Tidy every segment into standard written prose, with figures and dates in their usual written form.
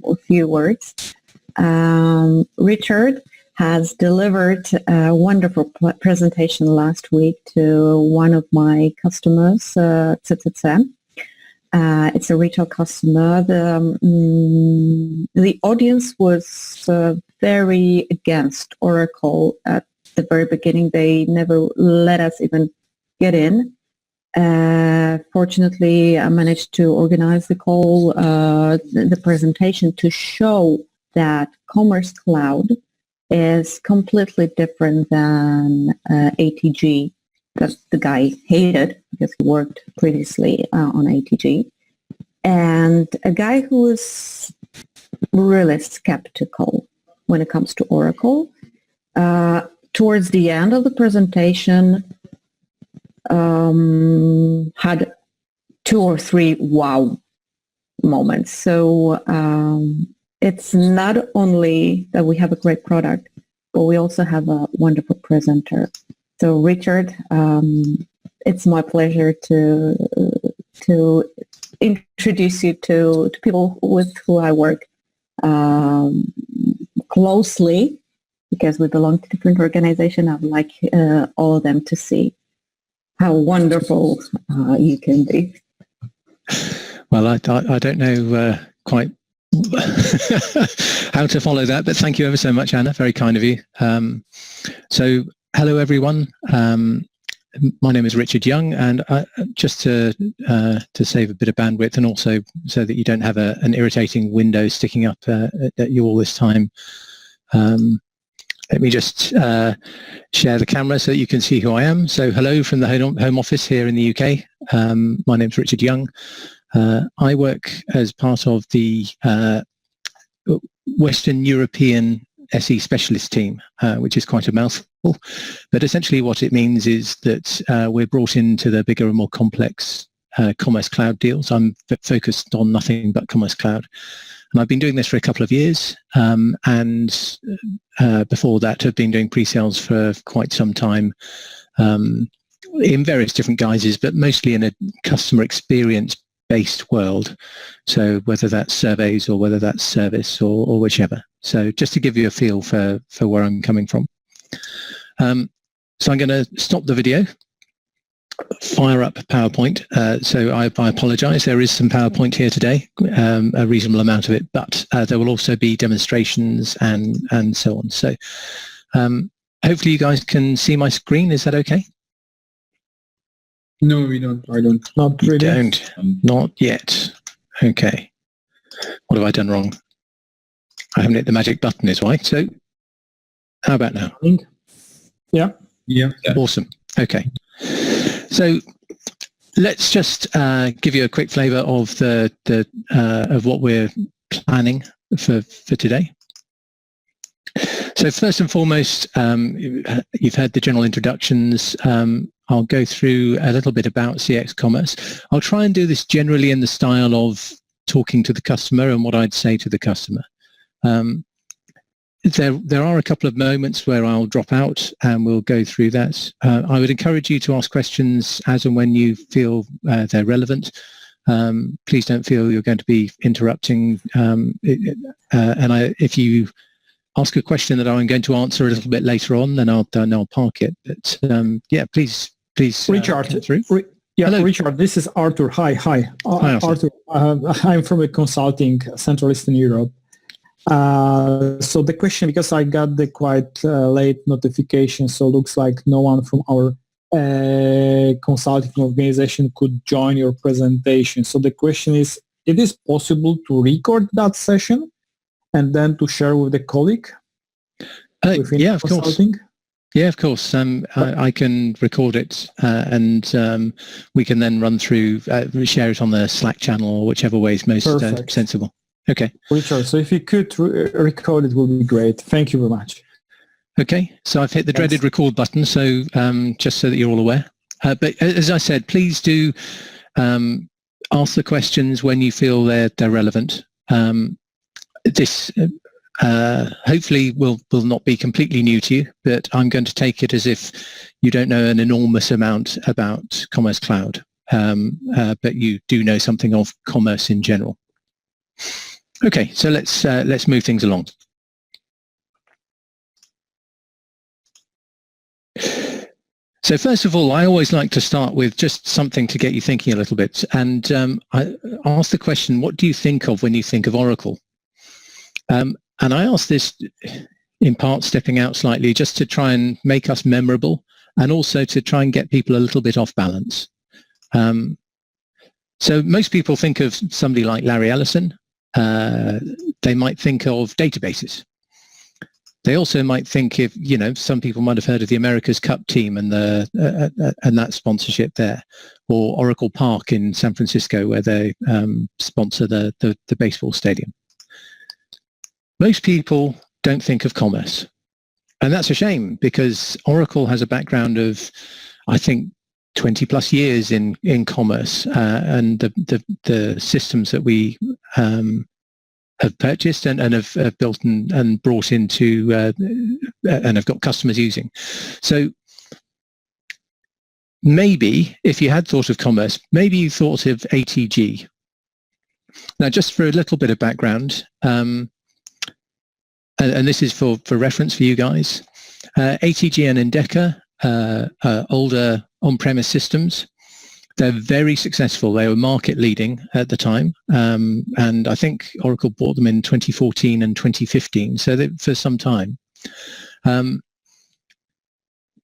a few words. Richard has delivered a wonderful presentation last week to one of my customers, CCC. It's a retail customer. The audience was very against Oracle at the very beginning. They never let us even get in. Fortunately, I managed to organize the call, the presentation, to show that Commerce Cloud is completely different than ATG, that the guy hated because he worked previously on ATG, and a guy who was really skeptical when it comes to Oracle. Towards the end of the presentation, had 2 or 3 wow moments. So it's not only that we have a great product, but we also have a wonderful presenter. So Richard, it's my pleasure to introduce you to people with who I work closely, because we belong to different organizations. I'd like all of them to see how wonderful you can be. Well, I don't know quite how to follow that, but thank you ever so much, Anna. Very kind of you. So, hello everyone. My name is Richard Young, and just to save a bit of bandwidth, and also so that you don't have an irritating window sticking up at you all this time, let me just share the camera so that you can see who I am. So hello from the Home Office here in the UK. My name's Richard Young. I work as part of the Western European SE specialist team, which is quite a mouthful. But essentially what it means is that we're brought into the bigger and more complex Commerce Cloud deals. I'm focused on nothing but Commerce Cloud. And I've been doing this for a couple of years, and before that have been doing pre-sales for quite some time in various different guises, but mostly in a customer experience-based world. So whether that's surveys or whether that's service or whichever. So just to give you a feel for where I'm coming from. So I'm going to stop the video, fire up PowerPoint. So I apologize. There is some PowerPoint here today, a reasonable amount of it, but there will also be demonstrations and so on. So hopefully you guys can see my screen. Is that okay? No, we don't. I don't. Not really. You don't? Not yet. Okay. What have I done wrong? I haven't hit the magic button is why. So how about now? Yeah. Yeah. Awesome. Okay. So let's just give you a quick flavour of of what we're planning for today. So first and foremost, you've heard the general introductions. I'll go through a little bit about CX Commerce. I'll try and do this generally in the style of talking to the customer and what I'd say to the customer. There are a couple of moments where I'll drop out and we'll go through that. I would encourage you to ask questions as and when you feel they're relevant. Please don't feel you're going to be interrupting. If you ask a question that I'm going to answer a little bit later on, then I'll park it. But yeah, please. Richard, Hello. Richard, this is Arthur. Hi. Hi, Arthur. I'm from a consulting Central Eastern Europe. So the question, because I got the quite late notification, so looks like no one from our consulting organization could join your presentation. So the question is, it is possible to record that session and then to share with the colleague? Yeah, of course. Yeah, of course. I can record it and we can then run through, share it on the Slack channel or whichever way is most sensible. Okay. Richard, so if you could record it, will be great. Thank you very much. Okay, so I've hit the dreaded record button, so just so that you're all aware. But as I said, please do ask the questions when you feel they're relevant. This hopefully will not be completely new to you, but I'm going to take it as if you don't know an enormous amount about Commerce Cloud, but you do know something of commerce in general. Okay, so let's move things along. So first of all, I always like to start with just something to get you thinking a little bit. And I ask the question, what do you think of when you think of Oracle? And I ask this in part stepping out slightly just to try and make us memorable and also to try and get people a little bit off balance. So most people think of somebody like Larry Ellison. They might think of databases. They also might think if, you know, some people might have heard of the America's Cup team and and that sponsorship there, or Oracle Park in San Francisco where they sponsor the baseball stadium. Most people don't think of commerce. And that's a shame because Oracle has a background of, I think, 20 plus years in commerce and the systems that we have purchased and have built and brought into and have got customers using. So maybe if you had thought of commerce, maybe you thought of ATG. Now, just for a little bit of background, and this is for reference for you guys, ATG and Endeca are older on-premise systems. They're very successful. They were market leading at the time. And I think Oracle bought them in 2014 and 2015, so for some time.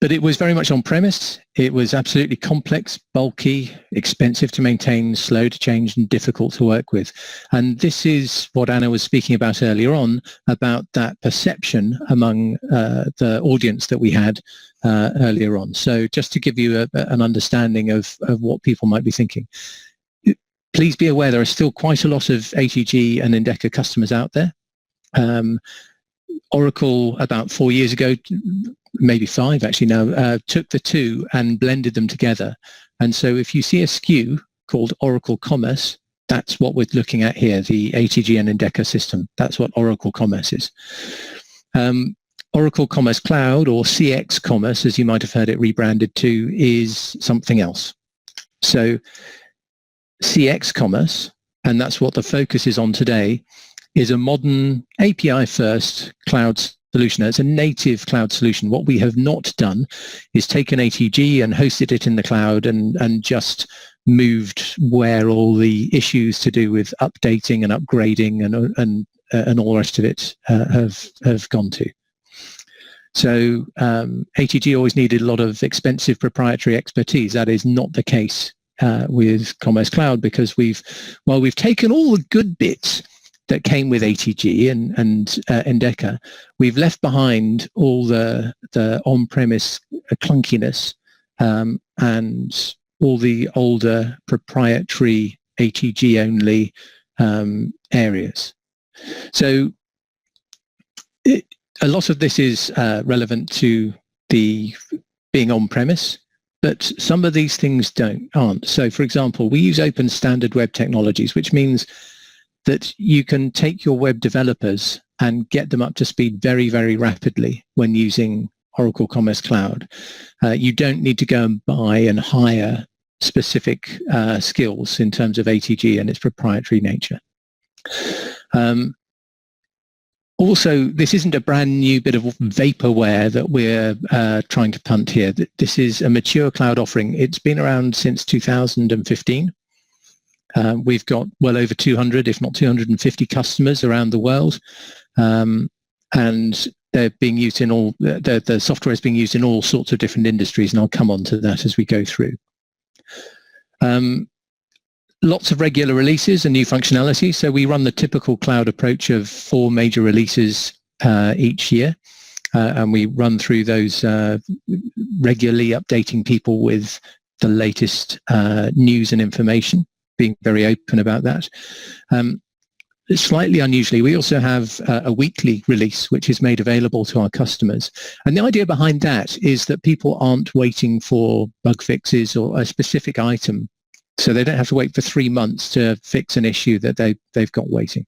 But it was very much on-premise. It was absolutely complex, bulky, expensive to maintain, slow to change, and difficult to work with. And this is what Anna was speaking about earlier on, about that perception among the audience that we had earlier on. So just to give you an understanding of what people might be thinking. Please be aware there are still quite a lot of ATG and Endeca customers out there. Oracle, about 4 years ago, maybe 5 actually now, took the two and blended them together. And so if you see a SKU called Oracle Commerce, that's what we're looking at here, the ATG and Endeca system. That's what Oracle Commerce is. Oracle Commerce Cloud, or CX Commerce, as you might have heard it rebranded to, is something else. So CX Commerce, and that's what the focus is on today, is a modern API-first cloud solution. It's a native cloud solution. What we have not done is taken ATG and hosted it in the cloud and just moved where all the issues to do with updating and upgrading and all the rest of it have gone to. So ATG always needed a lot of expensive proprietary expertise. That is not the case with Commerce Cloud, because while we've taken all the good bits that came with ATG and Endeca, we've left behind all the on-premise clunkiness and all the older proprietary ATG-only areas. So a lot of this is relevant to the being on-premise, but some of these things aren't. So, for example, we use open standard web technologies, which means that you can take your web developers and get them up to speed very, very rapidly when using Oracle Commerce Cloud. You don't need to go and buy and hire specific skills in terms of ATG and its proprietary nature. Also, this isn't a brand new bit of vaporware that we're trying to punt here. This is a mature cloud offering. It's been around since 2015. We've got well over 200, if not 250 customers around the world, and they're being used in all, the software is being used in all sorts of different industries, and I'll come on to that as we go through. Lots of regular releases and new functionality. So we run the typical cloud approach of 4 major releases each year, and we run through those regularly, updating people with the latest news and information, being very open about that. Slightly unusually, we also have a weekly release which is made available to our customers. And the idea behind that is that people aren't waiting for bug fixes or a specific item. So they don't have to wait for 3 months to fix an issue that they've got waiting.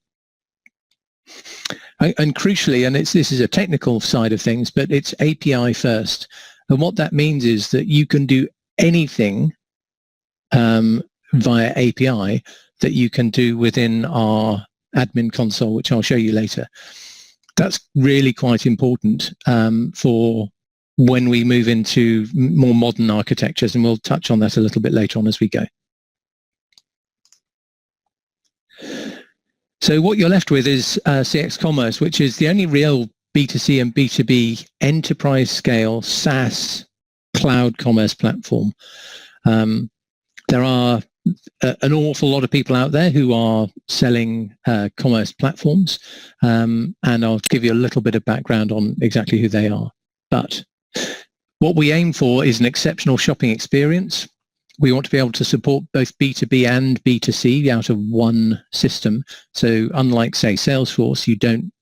And crucially, and this is a technical side of things, but it's API first. And what that means is that you can do anything via API that you can do within our admin console, which I'll show you later. That's really quite important for when we move into more modern architectures, and we'll touch on that a little bit later on as we go. So what you're left with is CX Commerce, which is the only real B2C and B2B enterprise scale SaaS cloud commerce platform. There are an awful lot of people out there who are selling commerce platforms, and I'll give you a little bit of background on exactly who they are. But what we aim for is an exceptional shopping experience. We want to be able to support both B2B and B2C out of one system. So unlike, say, Salesforce, you don't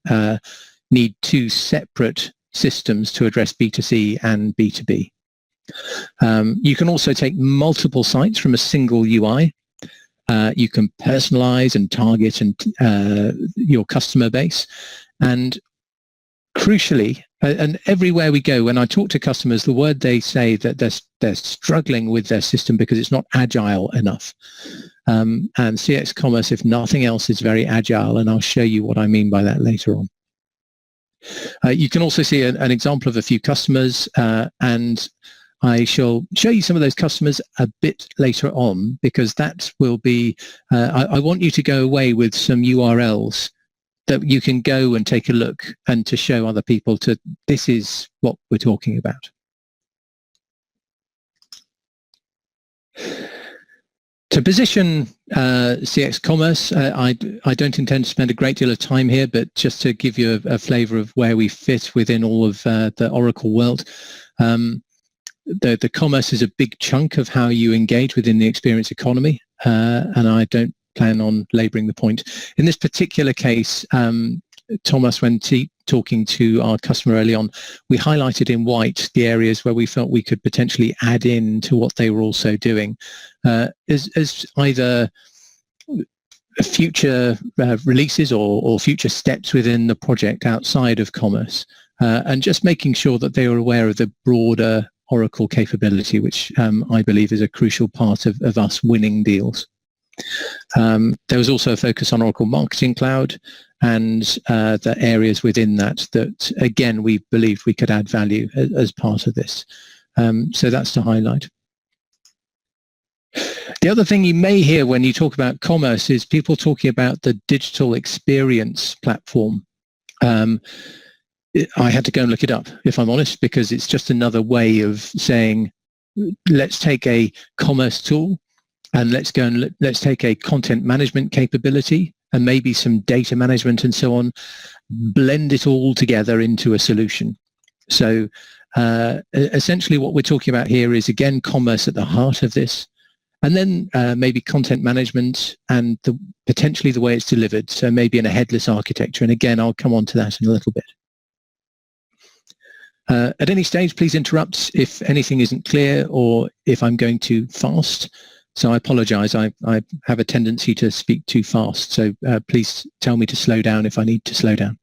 need two separate systems to address B2C and B2B. You can also take multiple sites from a single UI. You can personalize and target your customer base. And crucially, and everywhere we go, when I talk to customers, the word they say that they're struggling with their system because it's not agile enough. And CX Commerce, if nothing else, is very agile, and I'll show you what I mean by that later on. You can also see an example of a few customers, and I shall show you some of those customers a bit later on, because that will be, I want you to go away with some URLs that you can go and take a look and to show other people this is what we're talking about. To position CX Commerce, I don't intend to spend a great deal of time here, but just to give you a flavor of where we fit within all of the Oracle world. The commerce is a big chunk of how you engage within the experience economy, and I don't plan on laboring the point. In this particular case, Thomas, when talking to our customer early on, we highlighted in white the areas where we felt we could potentially add in to what they were also doing as either future releases or future steps within the project outside of commerce, and just making sure that they were aware of the broader Oracle capability, which I believe is a crucial part of us winning deals. There was also a focus on Oracle Marketing Cloud and the areas within that again, we believed we could add value as part of this. So that's to highlight. The other thing you may hear when you talk about commerce is people talking about the digital experience platform. I had to go and look it up, if I'm honest, because it's just another way of saying, let's take a commerce tool and let's take a content management capability and maybe some data management and so on, blend it all together into a solution. So essentially what we're talking about here is, again, commerce at the heart of this, and then maybe content management and potentially the way it's delivered. So maybe in a headless architecture. And again, I'll come on to that in a little bit. At any stage, please interrupt if anything isn't clear or if I'm going too fast. So I apologize. I have a tendency to speak too fast. So please tell me to slow down if I need to slow down.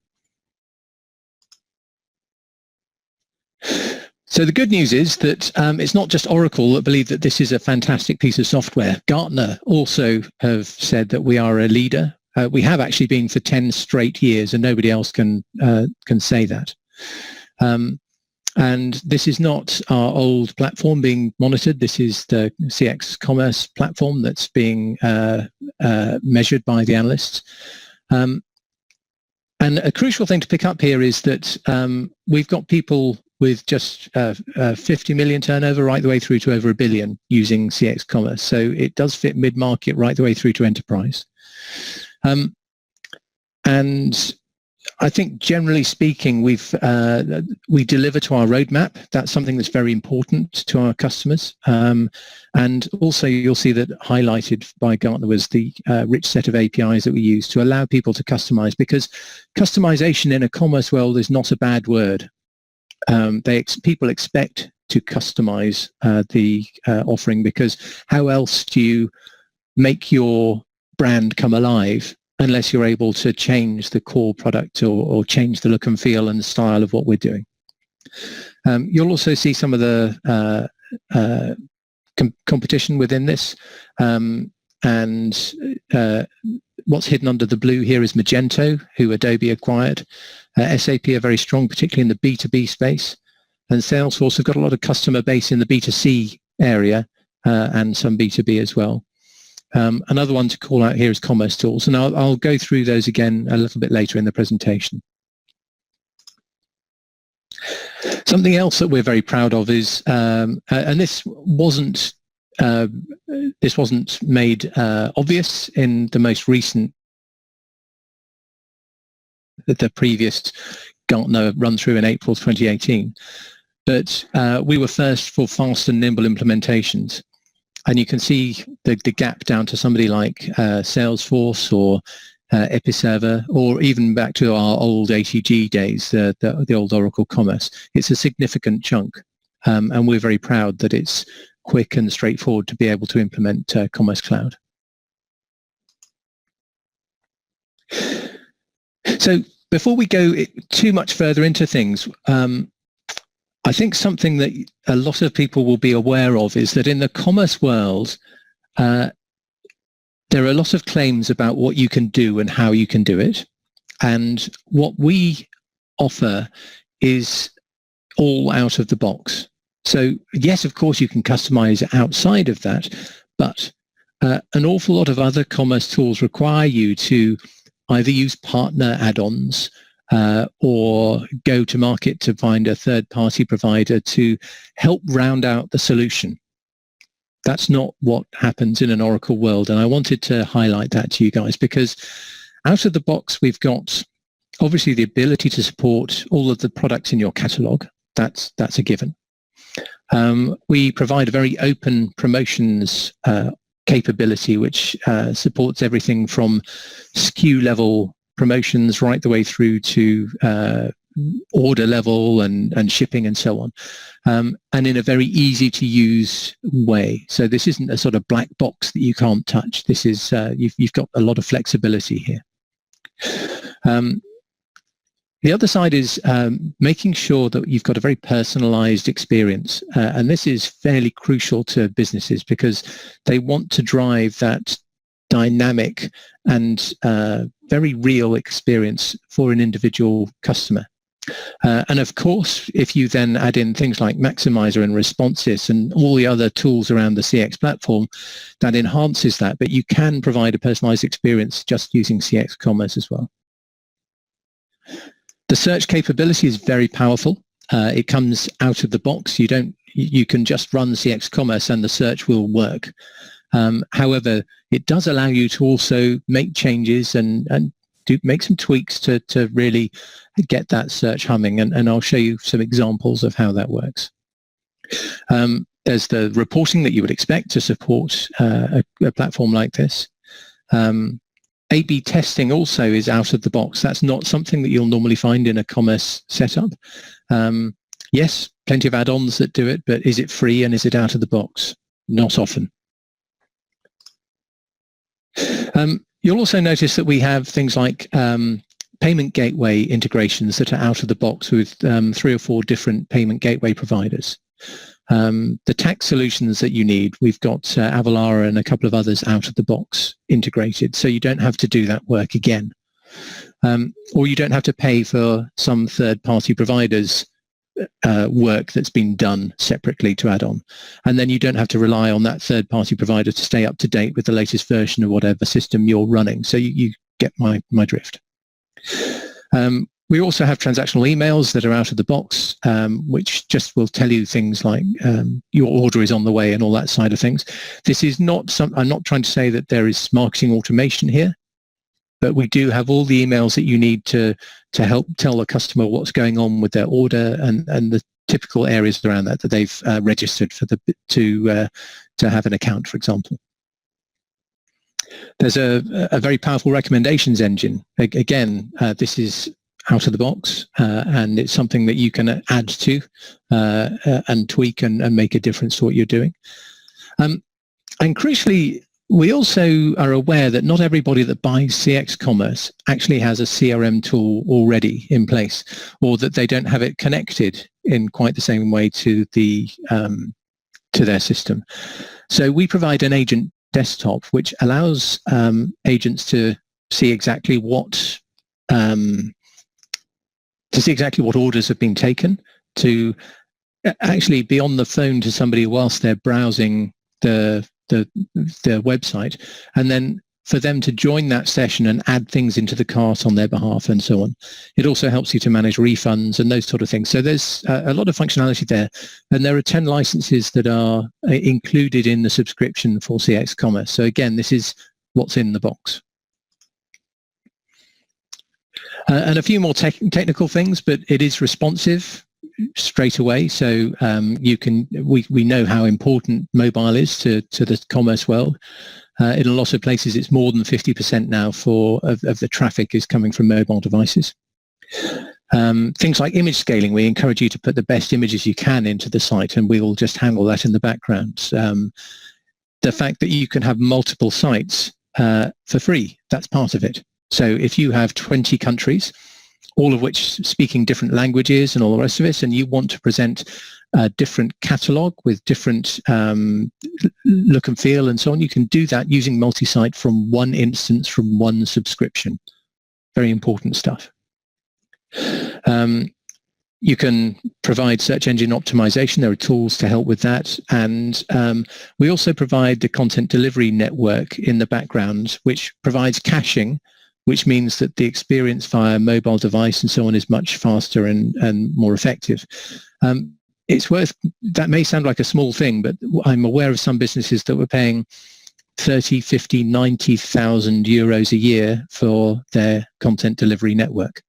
So the good news is that it's not just Oracle that believe that this is a fantastic piece of software. Gartner also have said that we are a leader. We have actually been for 10 straight years, and nobody else can say that. And this is not our old platform being monitored. This is the CX Commerce platform that's being measured by the analysts. And a crucial thing to pick up here is that we've got people with just 50 million turnover right the way through to over $1 billion using CX Commerce. So it does fit mid-market right the way through to enterprise. And I think generally speaking, we deliver to our roadmap. That's something that's very important to our customers. And also you'll see that highlighted by Gartner was the rich set of APIs that we use to allow people to customize, because customization in a commerce world is not a bad word. People expect to customize the offering, because how else do you make your brand come alive unless you're able to change the core product or change the look and feel and style of what we're doing. You'll also see some of the competition within this, and what's hidden under the blue here is Magento, who Adobe acquired. SAP are very strong, particularly in the B2B space. And Salesforce have got a lot of customer base in the B2C area and some B2B as well. Another one to call out here is Commerce Tools, and I'll go through those again a little bit later in the presentation. Something else that we're very proud of is, and this wasn't made obvious in the most recent, the previous Gartner run through in April 2018, but we were first for fast and nimble implementations. And you can see the gap down to somebody like Salesforce or Episerver, or even back to our old ATG days, the old Oracle Commerce. It's a significant chunk, and we're very proud that it's quick and straightforward to be able to implement Commerce Cloud. So before we go too much further into things, I think something that a lot of people will be aware of is that in the commerce world, there are a lot of claims about what you can do and how you can do it. And what we offer is all out of the box. So yes, of course, you can customize outside of that, but an awful lot of other commerce tools require you to either use partner add-ons or go to market to find a third-party provider to help round out the solution. That's not what happens in an Oracle world, and I wanted to highlight that to you guys, because out of the box we've got obviously the ability to support all of the products in your catalog. That's a given. We provide a very open promotions capability, which supports everything from SKU level promotions right the way through to order level and shipping and so on, and in a very easy to use way. So this isn't a sort of black box that you can't touch. This is you've got a lot of flexibility here. The other side is making sure that you've got a very personalized experience, and this is fairly crucial to businesses because they want to drive that dynamic and very real experience for an individual customer. And of course, if you then add in things like Maximizer and Responsys and all the other tools around the CX platform, that enhances that. But you can provide a personalized experience just using CX Commerce as well. The search capability is very powerful. It comes out of the box. You can just run CX Commerce and the search will work. However, it does allow you to also make changes and make some tweaks to really get that search humming, and I'll show you some examples of how that works. There's the reporting that you would expect to support a platform like this. A/B testing also is out of the box. That's not something that you'll normally find in a commerce setup. Yes, plenty of add-ons that do it, but is it free and is it out of the box? Not often. You'll also notice that we have things like payment gateway integrations that are out of the box with 3 or 4 different payment gateway providers. The tax solutions that you need, we've got Avalara and a couple of others out of the box integrated, so you don't have to do that work again. Or you don't have to pay for some third-party providers work that's been done separately to add on, and then you don't have to rely on that third-party provider to stay up to date with the latest version of whatever system you're running. So you get my drift. We also have transactional emails that are out of the box, which just will tell you things like your order is on the way and all that side of things. This is not I'm not trying to say that there is marketing automation here, but we do have all the emails that you need to help tell the customer what's going on with their order and the typical areas around that they've registered for to have an account, for example. There's a very powerful recommendations engine. Again, this is out of the box, and it's something that you can add to and tweak and make a difference to what you're doing. And crucially, we also are aware that not everybody that buys CX Commerce actually has a CRM tool already in place, or that they don't have it connected in quite the same way to their system. So we provide an agent desktop which allows agents to see exactly what orders have been taken, to actually be on the phone to somebody whilst they're browsing the website, and then for them to join that session and add things into the cart on their behalf and so on. It also helps you to manage refunds and those sort of things. So there's a lot of functionality there. And there are 10 licenses that are included in the subscription for CX Commerce. So again, this is what's in the box. And a few more technical things, but it is responsive straight away. So we know how important mobile is to the commerce world. In a lot of places, it's more than 50% now of the traffic is coming from mobile devices. Things like image scaling, we encourage you to put the best images you can into the site, and we will just handle that in the background. The fact that you can have multiple sites for free, that's part of it. So if you have 20 countries, all of which speaking different languages and all the rest of it, and you want to present a different catalog with different look and feel and so on, you can do that using multi-site from one instance, from one subscription. Very important stuff. You can provide search engine optimization. There are tools to help with that. And we also provide the content delivery network in the background, which provides caching, which means that the experience via mobile device and so on is much faster and more effective. That may sound like a small thing, but I'm aware of some businesses that were paying 30, 50, 90,000 euros a year for their content delivery network.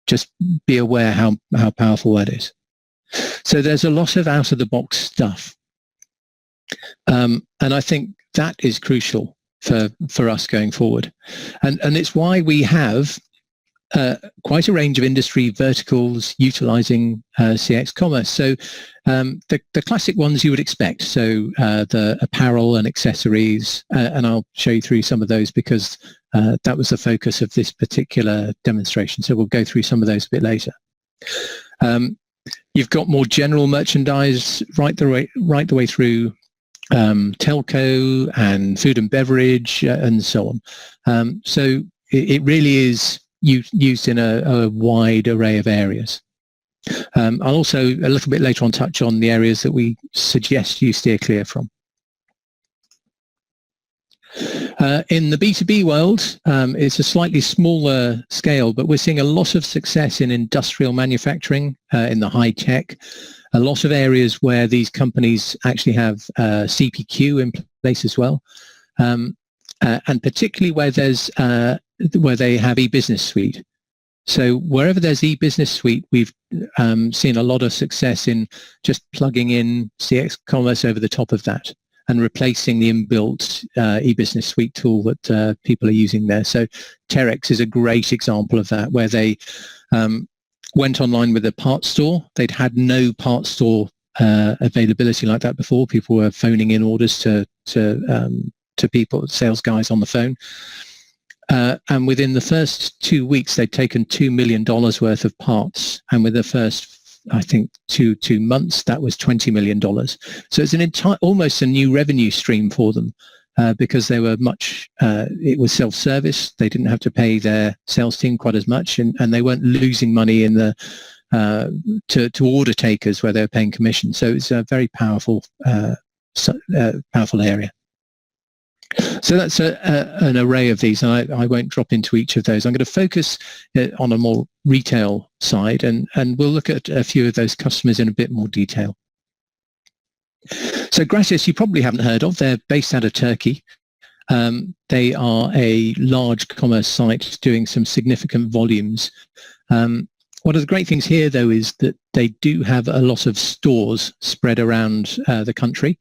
Just be aware how powerful that is. So there's a lot of out-of-the-box stuff. And I think that is crucial for us going forward. And it's why we have quite a range of industry verticals utilizing CX Commerce. So the classic ones you would expect, so the apparel and accessories, and I'll show you through some of those because that was the focus of this particular demonstration. So we'll go through some of those a bit later. You've got more general merchandise right the way through telco and food and beverage and so on. So it really is used in a wide array of areas. I'll also a little bit later on touch on the areas that we suggest you steer clear from. In the B2B world, it's a slightly smaller scale, but we're seeing a lot of success in industrial manufacturing, in the high tech, a lot of areas where these companies actually have CPQ in place as well, and particularly where they have eBusiness Suite. So wherever there's eBusiness Suite, we've seen a lot of success in just plugging in CX Commerce over the top of that and replacing the inbuilt eBusiness Suite tool that people are using there. So Terex is a great example of that, where they went online with a parts store. They'd had no parts store availability like that before. People were phoning in orders to people, sales guys on the phone. And within the first 2 weeks, they'd taken $2 million worth of parts. And with the first, I think, two months, that was $20 million. So it's an almost a new revenue stream for them because they were it was self-service. They didn't have to pay their sales team quite as much, and they weren't losing money in the to order takers where they were paying commission. So it's a very powerful area. So that's an array of these, and I won't drop into each of those. I'm going to focus on a more retail side, and we'll look at a few of those customers in a bit more detail. So Gratis, you probably haven't heard of. They're based out of Turkey. They are a large commerce site doing some significant volumes. One of the great things here, though, is that they do have a lot of stores spread around the country,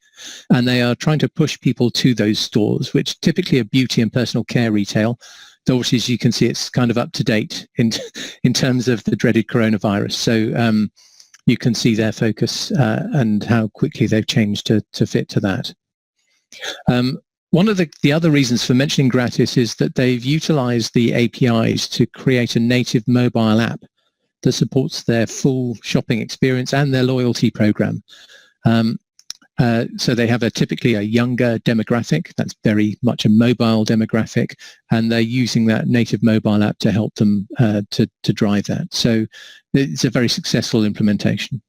and they are trying to push people to those stores, which typically are beauty and personal care retail, though as you can see, it's kind of up to date in terms of the dreaded coronavirus. So you can see their focus and how quickly they've changed to fit to that. One of the other reasons for mentioning Gratis is that they've utilized the APIs to create a native mobile app that supports their full shopping experience and their loyalty program. So they have typically a younger demographic. That's very much a mobile demographic, and they're using that native mobile app to help them to drive that. So it's a very successful implementation.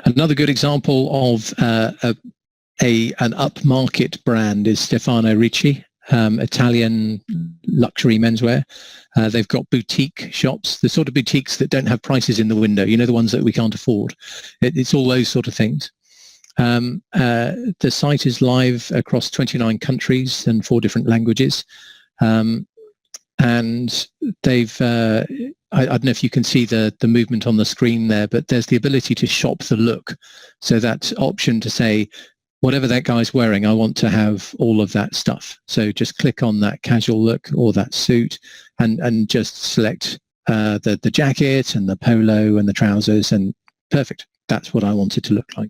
Another good example of an upmarket brand is Stefano Ricci, Italian luxury menswear. They've got boutique shops, the sort of boutiques that don't have prices in the window, you know, the ones that we can't afford. It's all those sort of things. The site is live across 29 countries and 4 different languages. And they've, I don't know if you can see the movement on the screen there, but there's the ability to shop the look. So that option to say, whatever that guy's wearing, I want to have all of that stuff. So just click on that casual look or that suit and just select the jacket and the polo and the trousers, and perfect. That's what I want it to look like.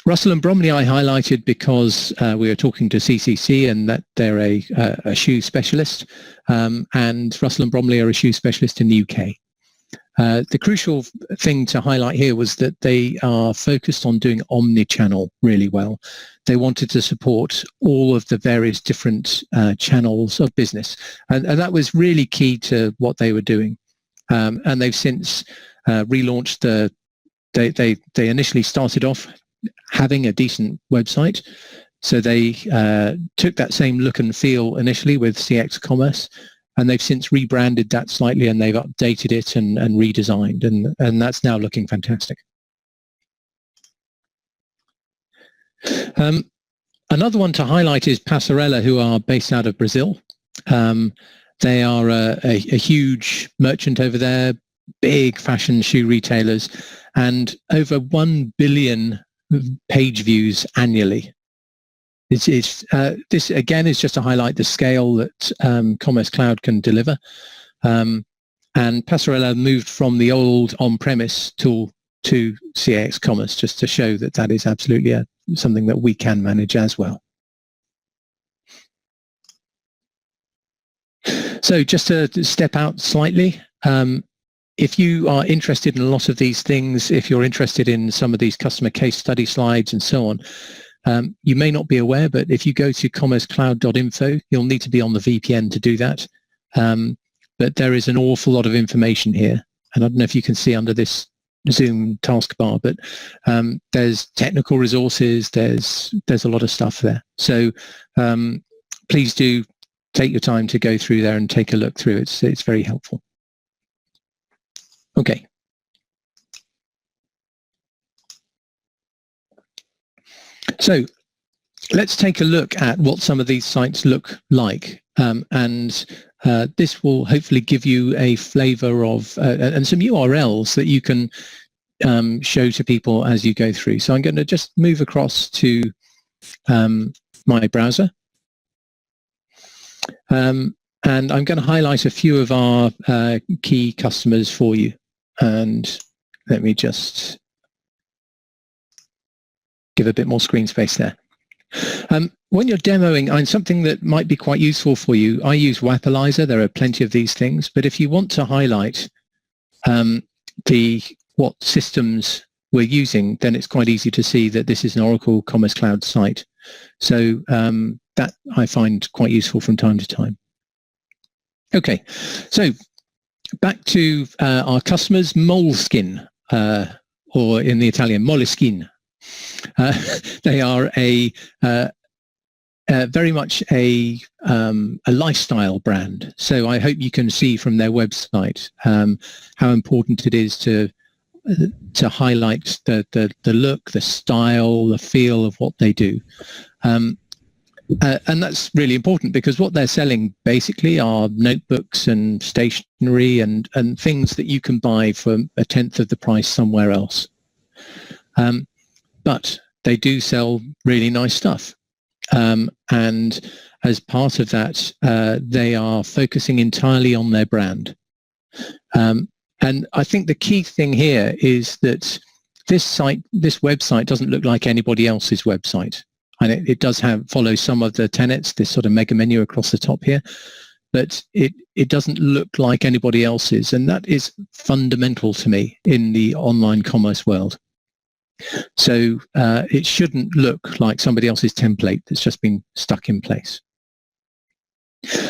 Russell and Bromley I highlighted because we were talking to CCC and that they're a shoe specialist, and Russell and Bromley are a shoe specialist in the UK. The crucial thing to highlight here was that they are focused on doing omni-channel really well. They wanted to support all of the various different channels of business, and that was really key to what they were doing. And they've since relaunched they initially started off having a decent website. So they took that same look and feel initially with CX Commerce, and they've since rebranded that slightly, and they've updated it and redesigned, and that's now looking fantastic. Another one to highlight is Passarella, who are based out of Brazil. They are a huge merchant over there, big fashion shoe retailers, and over 1 billion page views annually. This again is just to highlight the scale that Commerce Cloud can deliver. And Passarella moved from the old on-premise tool to CX Commerce, just to show that that is absolutely something that we can manage as well. So just to step out slightly, if you are interested in a lot of these things, if you're interested in some of these customer case study slides and so on, you may not be aware, but if you go to commercecloud.info, you'll need to be on the VPN to do that. But there is an awful lot of information here. And I don't know if you can see under this Zoom taskbar, but there's technical resources, there's a lot of stuff there. So please do take your time to go through there and take a look through. It's very helpful. Okay. So let's take a look at what some of these sites look like, and this will hopefully give you a flavor of and some URLs that you can show to people as you go through. So I'm going to just move across to my browser, and I'm going to highlight a few of our key customers for you. And let me just give a bit more screen space there. When you're demoing, and something that might be quite useful for you, I use Wapalyzer. There are plenty of these things, but if you want to highlight what systems we're using, then it's quite easy to see that this is an Oracle Commerce Cloud site. So that I find quite useful from time to time. Okay, so back to our customers, Moleskine, or in the Italian, Moleskine. They are very much a lifestyle brand. So I hope you can see from their website how important it is to highlight the look, the style, the feel of what they do. And that's really important because what they're selling basically are notebooks and stationery and things that you can buy for 1/10 of the price somewhere else. But they do sell really nice stuff. And as part of that, they are focusing entirely on their brand. And I think the key thing here is that this website doesn't look like anybody else's website. And it does follow some of the tenets, this sort of mega menu across the top here. but it doesn't look like anybody else's, and that is fundamental to me in the online commerce world. So it shouldn't look like somebody else's template that's just been stuck in place.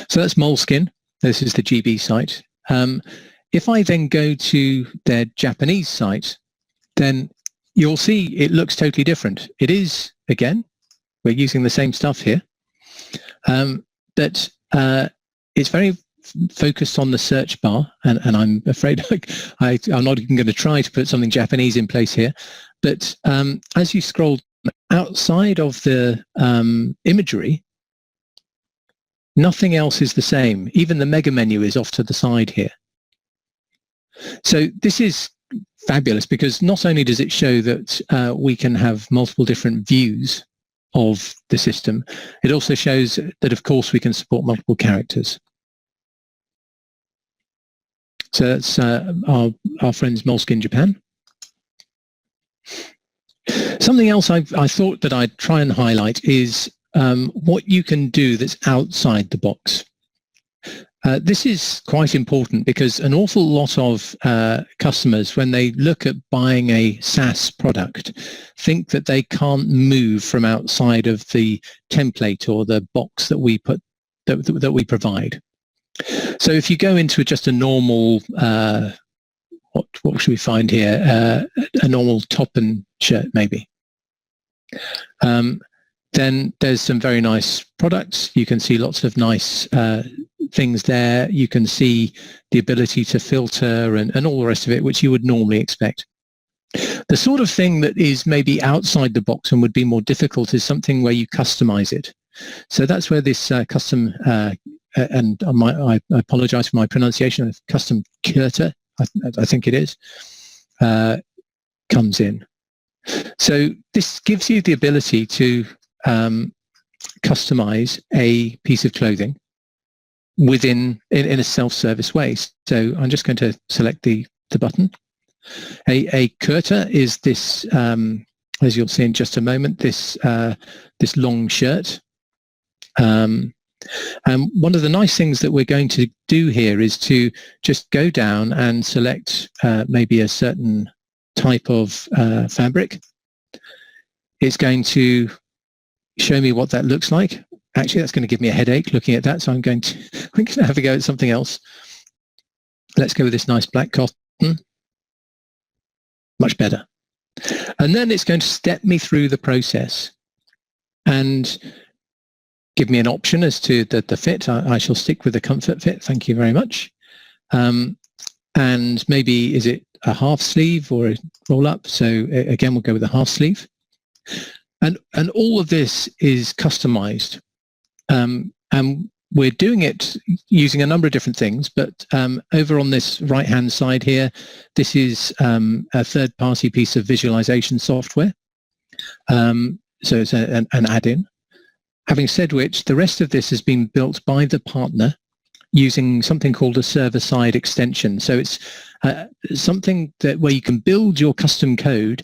So that's Moleskine. This is the GB site. If I then go to their Japanese site, then you'll see it looks totally different. It is, again, we're using the same stuff here, but it's very focused on the search bar, and I'm afraid I'm not even going to try to put something Japanese in place here. But as you scroll outside of the imagery, nothing else is the same. Even the mega menu is off to the side here. So this is fabulous because not only does it show that we can have multiple different views of the system, it also shows that, of course, we can support multiple characters. So that's our friends Moleskine Japan. Something else I thought that I'd try and highlight is what you can do that's outside the box. This is quite important because an awful lot of customers, when they look at buying a SaaS product, think that they can't move from outside of the template or the box that we provide. So if you go into just a normal, what should we find here? A normal top and shirt, maybe. Then there's some very nice products. You can see lots of nice things there. You can see the ability to filter and all the rest of it, which you would normally expect. The sort of thing that is maybe outside the box and would be more difficult is something where you customize it. So that's where this custom, and I apologize for my pronunciation of custom Kurta, I think it is, comes in. So this gives you the ability to customize a piece of clothing in a self-service way. So I'm just going to select the button. A Kurta is this, as you'll see in just a moment, this long shirt. And one of the nice things that we're going to do here is to just go down and select maybe a certain type of fabric. It's going to show me what that looks like. Actually, that's going to give me a headache looking at that, so I'm going to have a go at something else. Let's go with this nice black cotton. Much better. And then it's going to step me through the process and give me an option as to the fit. I shall stick with the comfort fit. Thank you very much. And maybe is it a half sleeve or a roll up? So again, we'll go with a half sleeve. And all of this is customized. And we're doing it using a number of different things, but over on this right-hand side here, this is a third-party piece of visualization software. So it's an add-in. Having said which, the rest of this has been built by the partner using something called a server-side extension. So it's something that where you can build your custom code.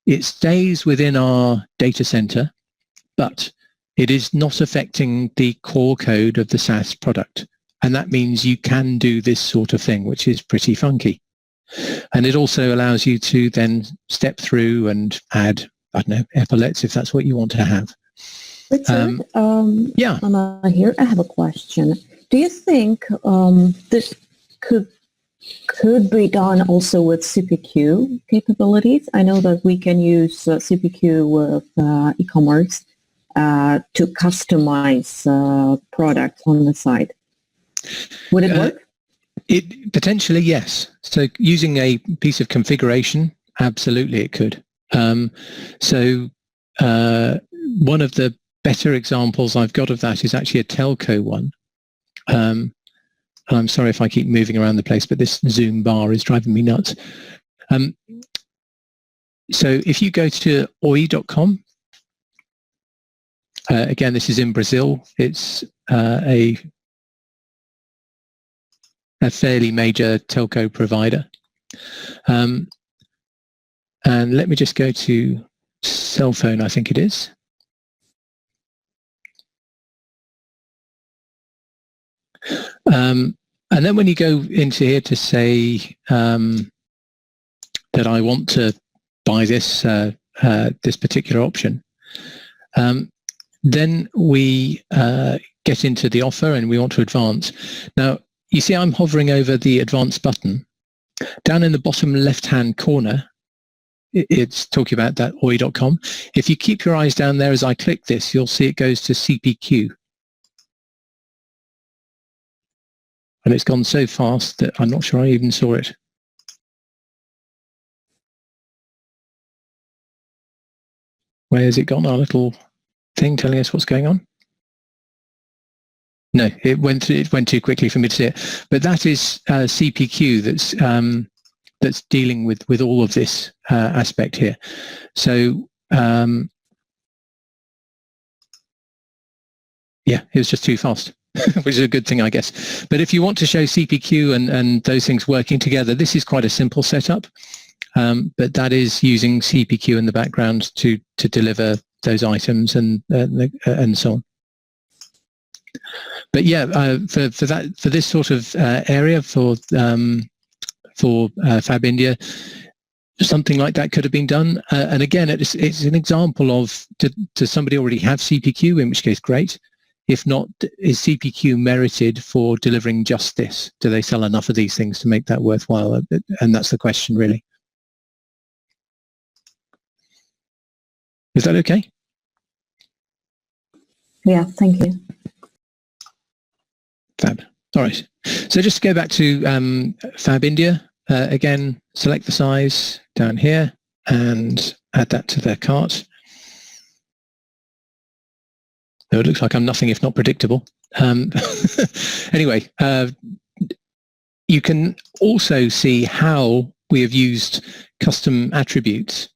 It stays within our data center, but it is not affecting the core code of the SaaS product. And that means you can do this sort of thing, which is pretty funky. And it also allows you to then step through and add, I don't know, epaulets if that's what you want to have. Richard, yeah. Anna here, I have a question. Do you think this could be done also with CPQ capabilities? I know that we can use CPQ with e-commerce to customize products on the site. Would it work? It potentially, yes. So using a piece of configuration, absolutely it could. So one of the better examples I've got of that is actually a telco one. I'm sorry if I keep moving around the place, but this Zoom bar is driving me nuts. So if you go to oi.com, again, this is in Brazil. It's a fairly major telco provider. And let me just go to cell phone, I think it is. And then when you go into here to say that I want to buy this this particular option, then we get into the offer and we want to advance. Now, you see I'm hovering over the advance button. Down in the bottom left-hand corner, it's talking about that oi.com. If you keep your eyes down there as I click this, you'll see it goes to CPQ. And it's gone so fast that I'm not sure I even saw it. Where has it gone? Our little thing telling us what's going on? No, it went too quickly for me to see it. But that is CPQ that's dealing with all of this aspect here. So yeah, it was just too fast. Which is a good thing, I guess. But if you want to show CPQ and those things working together, this is quite a simple setup. But that is using CPQ in the background to deliver those items and so on. But yeah, for this sort of area for Fab India, something like that could have been done. And again, it's an example of does somebody already have CPQ? In which case, great. If not, is CPQ merited for delivering just this? Do they sell enough of these things to make that worthwhile? And that's the question, really. Is that okay? Yeah, thank you. Fab. All right. So just to go back to Fab India, again, select the size down here and add that to their cart. No, it looks like I'm nothing if not predictable. Anyway, you can also see how we have used custom attributes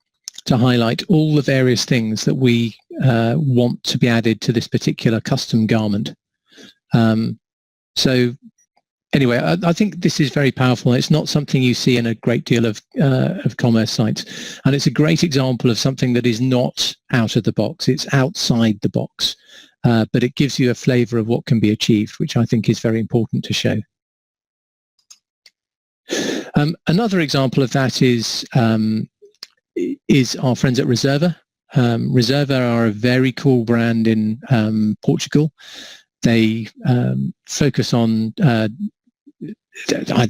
to highlight all the various things that we want to be added to this particular custom garment. So anyway, I think this is very powerful. It's not something you see in a great deal of commerce sites. And it's a great example of something that is not out of the box. It's outside the box. But it gives you a flavor of what can be achieved, which I think is very important to show. Another example of that is our friends at Reserva. Reserva are a very cool brand in Portugal. They focus on the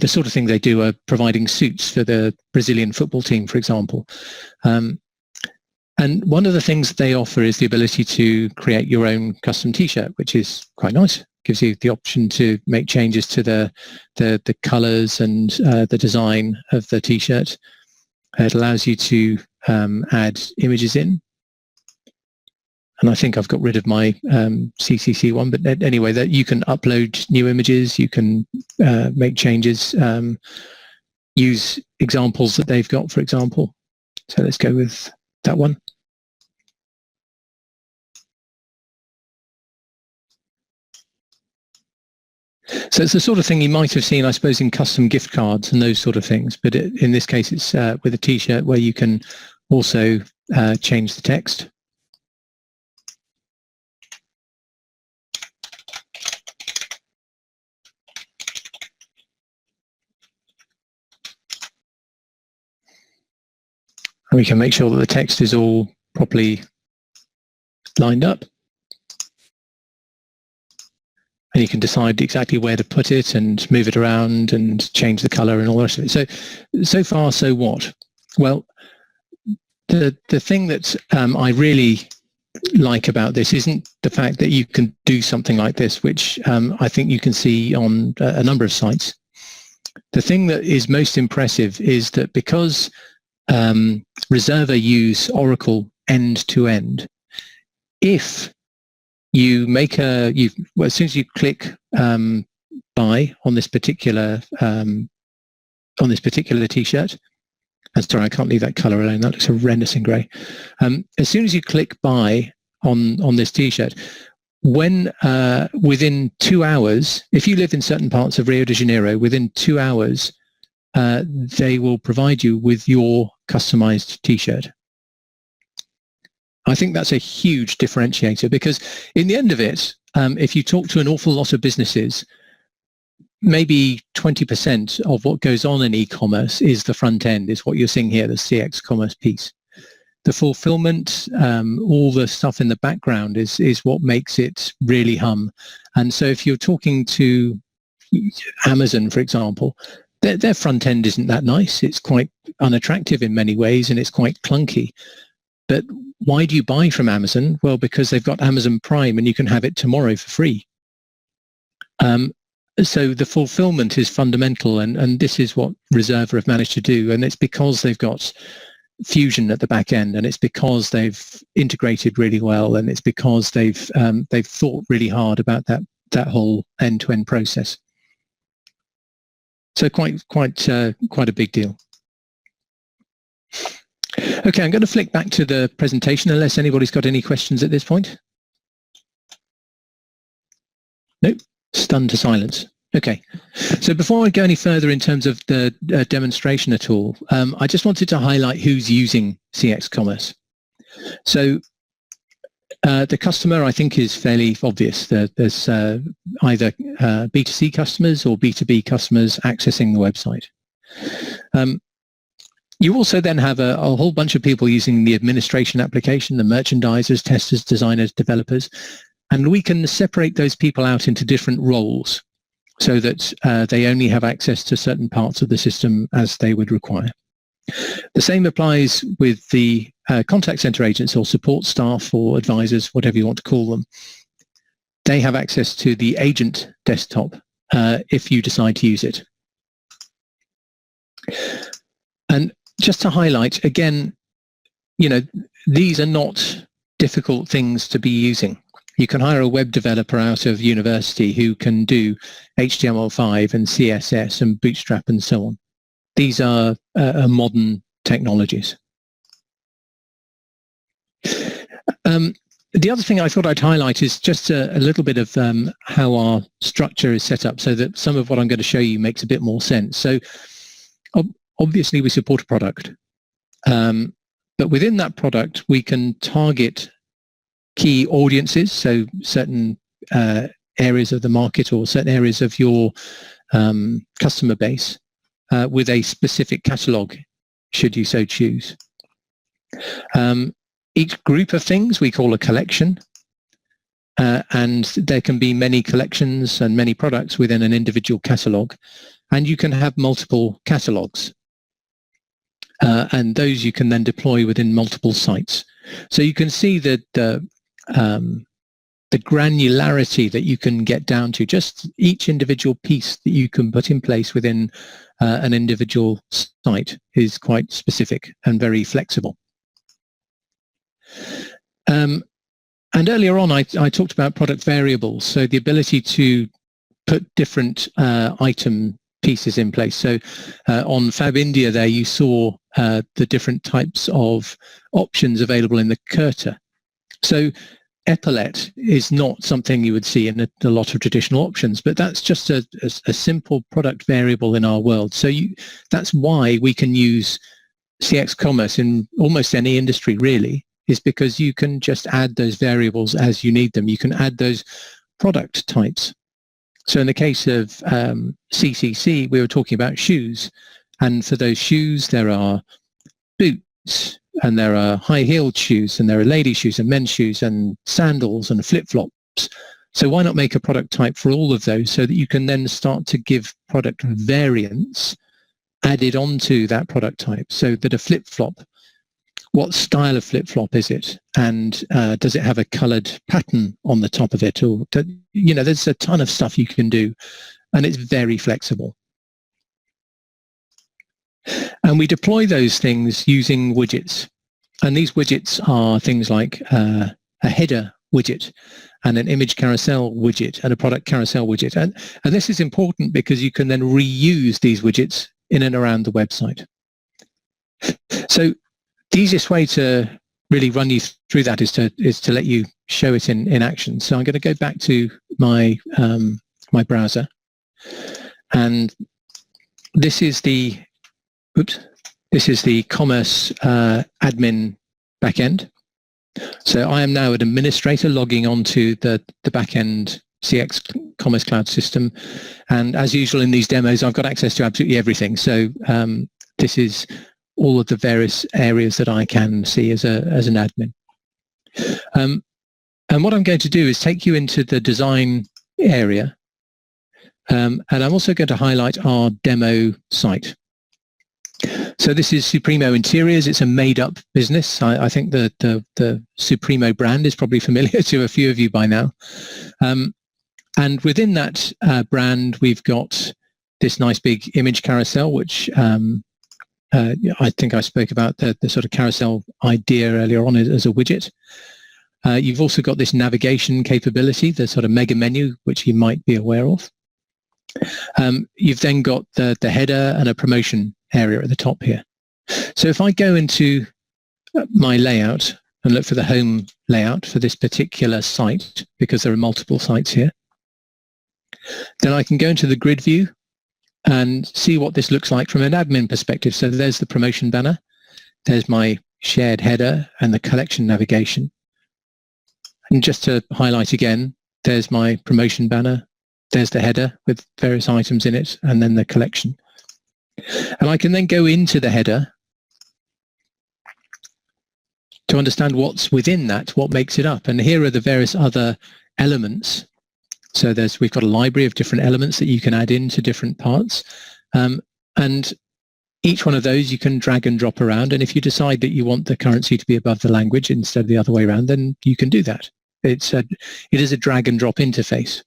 sort of thing they do are providing suits for the Brazilian football team, for example. And one of the things that they offer is the ability to create your own custom T-shirt, which is quite nice. Gives you the option to make changes to the colours and the design of the T-shirt. It allows you to add images in. And I think I've got rid of my CCC one, but anyway, that you can upload new images, you can make changes, use examples that they've got, for example. So let's go with that one. So it's the sort of thing you might have seen, I suppose, in custom gift cards and those sort of things. But in this case, it's with a T-shirt where you can also change the text. And we can make sure that the text is all properly lined up. And you can decide exactly where to put it and move it around and change the color and all the rest of it. So far, so what? Well, the thing that I really like about this isn't the fact that you can do something like this, which I think you can see on a number of sites. The thing that is most impressive is that because Reserva use Oracle end-to-end, if you make well, as soon as you click buy on this particular T-shirt, and sorry, I can't leave that color alone. That looks horrendous in grey. As soon as you click buy on this T-shirt, when within 2 hours, if you live in certain parts of Rio de Janeiro, within 2 hours, they will provide you with your customized T-shirt. I think that's a huge differentiator because in the end of it, if you talk to an awful lot of businesses, maybe 20% of what goes on in e-commerce is the front end, is what you're seeing here, the CX commerce piece. The fulfillment, all the stuff in the background is what makes it really hum. And so if you're talking to Amazon, for example, their front end isn't that nice. It's quite unattractive in many ways, and it's quite clunky. But why do you buy from Amazon? Well, because they've got Amazon Prime and you can have it tomorrow for free. So the fulfillment is fundamental, and this is what Reserva have managed to do. And it's because they've got Fusion at the back end, and it's because they've integrated really well, and it's because they've thought really hard about that whole end-to-end process. So quite a big deal. Okay, I'm going to flick back to the presentation unless anybody's got any questions at this point. Nope, stunned to silence. Okay, so before I go any further in terms of the demonstration at all, I just wanted to highlight who's using CX Commerce. So the customer, I think, is fairly obvious. There's either B2C customers or B2B customers accessing the website. You also then have a whole bunch of people using the administration application, the merchandisers, testers, designers, developers, and we can separate those people out into different roles so that they only have access to certain parts of the system as they would require. The same applies with the contact center agents or support staff or advisors, whatever you want to call them. They have access to the agent desktop if you decide to use it. And just to highlight, again, these are not difficult things to be using. You can hire a web developer out of university who can do HTML5 and CSS and Bootstrap and so on. These are modern technologies. The other thing I thought I'd highlight is just a little bit of how our structure is set up so that some of what I'm going to show you makes a bit more sense. So obviously we support a product, but within that product we can target key audiences, so certain areas of the market or certain areas of your customer base with a specific catalog, should you so choose. Each group of things we call a collection, and there can be many collections and many products within an individual catalog, and you can have multiple catalogs, and those you can then deploy within multiple sites. So you can see that the granularity that you can get down to, just each individual piece that you can put in place within an individual site is quite specific and very flexible. And earlier on I talked about product variables, so the ability to put different item pieces in place. So on Fab India there you saw the different types of options available in the Kurta. So epaulette is not something you would see in a lot of traditional options, but that's just a simple product variable in our world. So that's why we can use CX Commerce in almost any industry, really, is because you can just add those variables as you need them. You can add those product types. So in the case of CCC, we were talking about shoes, and for those shoes there are boots, and there are high-heeled shoes, and there are lady shoes and men's shoes and sandals and flip-flops. So why not make a product type for all of those so that you can then start to give product variants added onto that product type, so that a flip-flop, what style of flip-flop is it, and does it have a colored pattern on the top of it, or there's a ton of stuff you can do, and it's very flexible. And we deploy those things using widgets, and these widgets are things like a header widget and an image carousel widget and a product carousel widget, and this is important because you can then reuse these widgets in and around the website. So the easiest way to really run you through that is to let you show it in action. So I'm going to go back to my my browser, and this is the Commerce admin backend. So I am now an administrator logging onto the backend CX Commerce Cloud system. And as usual in these demos, I've got access to absolutely everything. So this is all of the various areas that I can see as an admin. And what I'm going to do is take you into the design area. And I'm also going to highlight our demo site. So this is Supremo Interiors. It's a made-up business. I think the Supremo brand is probably familiar to a few of you by now. And within that brand, we've got this nice big image carousel, which I think I spoke about the sort of carousel idea earlier on as a widget. You've also got this navigation capability, the sort of mega menu, which you might be aware of. You've then got the header and a promotion area at the top here. So if I go into my layout and look for the home layout for this particular site, because there are multiple sites here, then I can go into the grid view and see what this looks like from an admin perspective. So there's the promotion banner, there's my shared header and the collection navigation. And just to highlight again, there's my promotion banner, there's the header with various items in it, and then the collection. And I can then go into the header to understand what's within that, what makes it up. And here are the various other elements. So we've got a library of different elements that you can add into different parts. And each one of those you can drag and drop around. And if you decide that you want the currency to be above the language instead of the other way around, then you can do that. It is a drag and drop interface.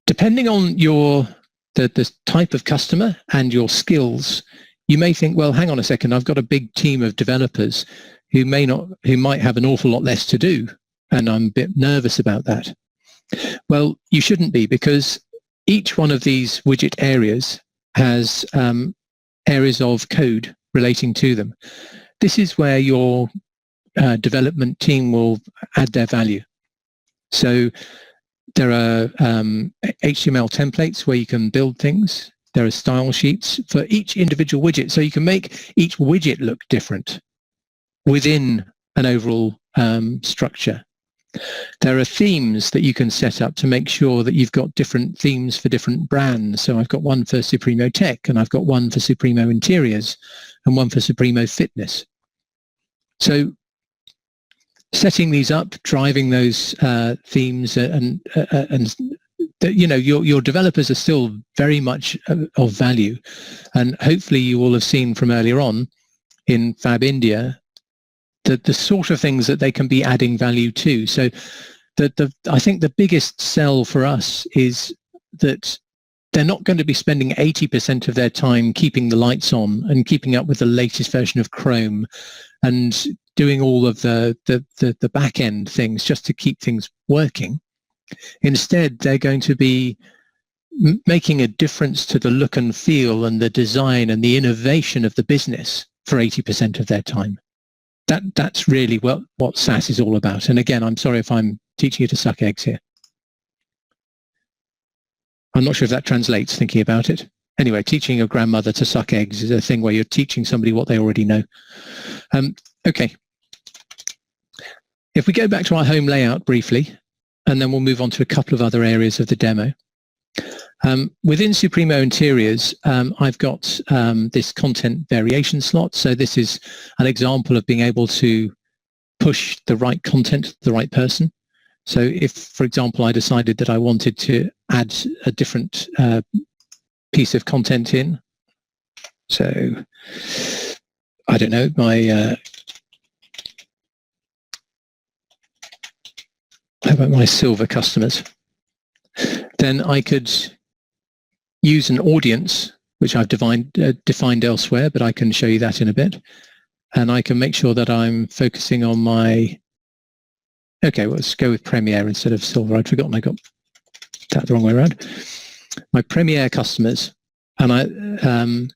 Depending on the type of customer and your skills, you may think, well, hang on a second, I've got a big team of developers who might have an awful lot less to do, and I'm a bit nervous about that. Well, you shouldn't be, because each one of these widget areas has areas of code relating to them. This is where your development team will add their value. So there are HTML templates where you can build things. There are style sheets for each individual widget. So you can make each widget look different within an overall structure. There are themes that you can set up to make sure that you've got different themes for different brands. So I've got one for Supremo Tech, and I've got one for Supremo Interiors, and one for Supremo Fitness. So setting these up, driving those themes, and you know, your developers are still very much of value. And hopefully you will have seen from earlier on in Fab India the sort of things that they can be adding value to. So I think the biggest sell for us is that they're not going to be spending 80% of their time keeping the lights on and keeping up with the latest version of Chrome and doing all of the back end things just to keep things working. Instead, they're going to be making a difference to the look and feel and the design and the innovation of the business for 80% of their time. That's really what SaaS is all about. And again, I'm sorry if I'm teaching you to suck eggs here. I'm not sure if that translates, thinking about it. Anyway, teaching your grandmother to suck eggs is a thing where you're teaching somebody what they already know. Okay. If we go back to our home layout briefly, and then we'll move on to a couple of other areas of the demo. Within Supremo Interiors, I've got this content variation slot. So this is an example of being able to push the right content to the right person. So if, for example, I decided that I wanted to add a different piece of content in, so I don't know, how about my silver customers? Then I could use an audience, which I've defined elsewhere, but I can show you that in a bit. And I can make sure that I'm focusing on my, okay, well, let's go with Premier instead of silver. I'd forgotten I got that the wrong way around. My Premier customers, and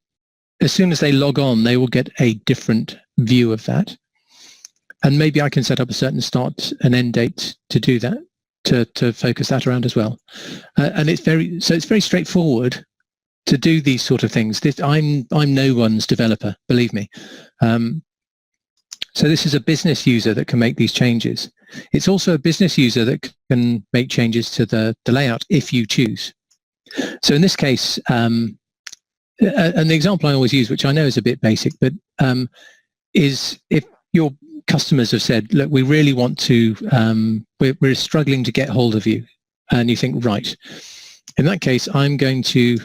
as soon as they log on, they will get a different view of that. And maybe I can set up a certain start and end date to do that, to focus that around as well. And it's very straightforward to do these sort of things. I'm no one's developer, believe me. So this is a business user that can make these changes. It's also a business user that can make changes to the layout if you choose. So in this case, and the example I always use, which I know is a bit basic, but is if your customers have said, look, we really want to, we're struggling to get hold of you, and you think, right, in that case, I'm going to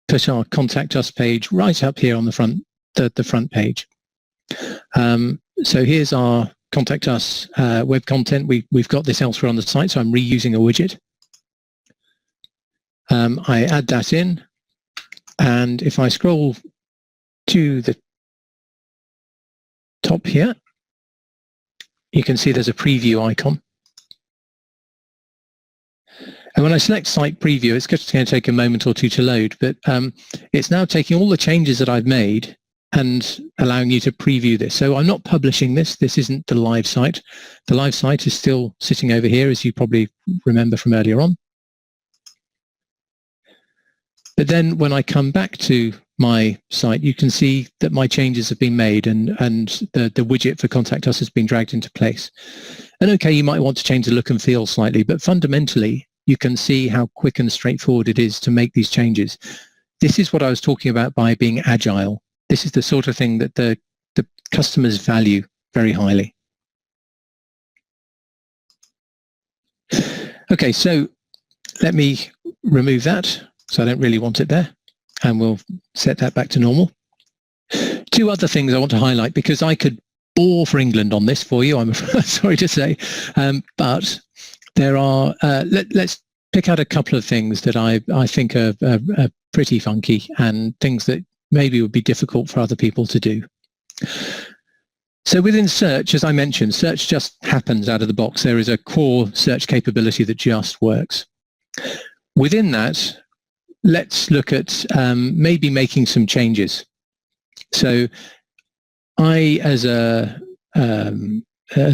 put our Contact Us page right up here on the front page. So here's our Contact Us web content. We've got this elsewhere on the site, so I'm reusing a widget. I add that in, and if I scroll to the top here, you can see there's a preview icon. And when I select Site Preview, it's just going to take a moment or two to load, but it's now taking all the changes that I've made and allowing you to preview this. So I'm not publishing this. This isn't the live site. The live site is still sitting over here, as you probably remember from earlier on. But then when I come back to my site, you can see that my changes have been made and the widget for Contact Us has been dragged into place. And okay, you might want to change the look and feel slightly, but fundamentally, you can see how quick and straightforward it is to make these changes. This is what I was talking about by being agile. This is the sort of thing that the customers value very highly. Okay, so let me remove that. So I don't really want it there, and we'll set that back to normal. Two other things I want to highlight, because I could bore for England on this for you, I'm sorry to say, but there are, let's pick out a couple of things that I think are pretty funky and things that maybe would be difficult for other people to do. So within search, as I mentioned, search just happens out of the box. There is a core search capability that just works. Within that, let's look at maybe making some changes. So I, as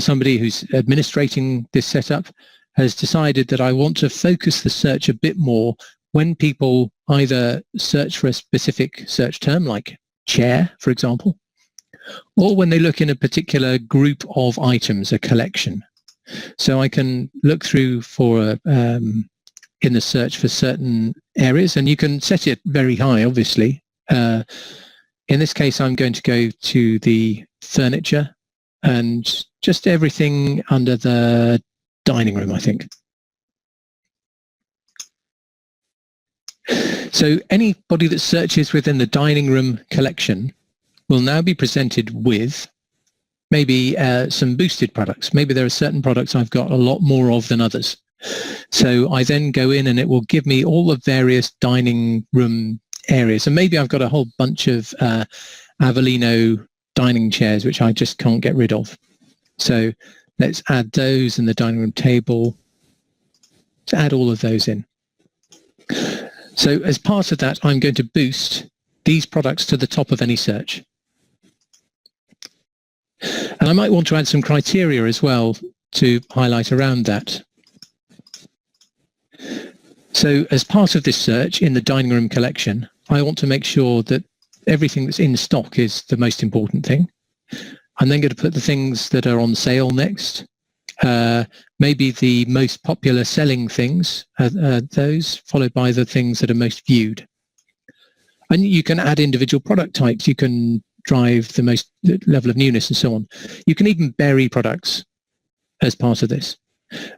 somebody who's administrating this setup, has decided that I want to focus the search a bit more when people either search for a specific search term, like chair, for example, or when they look in a particular group of items, a collection. So I can look through for in the search for certain areas, and you can set it very high, obviously. In this case, I'm going to go to the furniture and just everything under the dining room, I think. So anybody that searches within the dining room collection will now be presented with maybe some boosted products. Maybe there are certain products I've got a lot more of than others. So I then go in and it will give me all the various dining room areas. And maybe I've got a whole bunch of Avellino dining chairs, which I just can't get rid of. So let's add those in the dining room table. To add all of those in. So as part of that, I'm going to boost these products to the top of any search. And I might want to add some criteria as well to highlight around that. So as part of this search in the dining room collection, I want to make sure that everything that's in stock is the most important thing. I'm then going to put the things that are on sale next. Maybe the most popular selling things are those, followed by the things that are most viewed. And you can add individual product types. You can drive the most level of newness and so on. You can even bury products as part of this.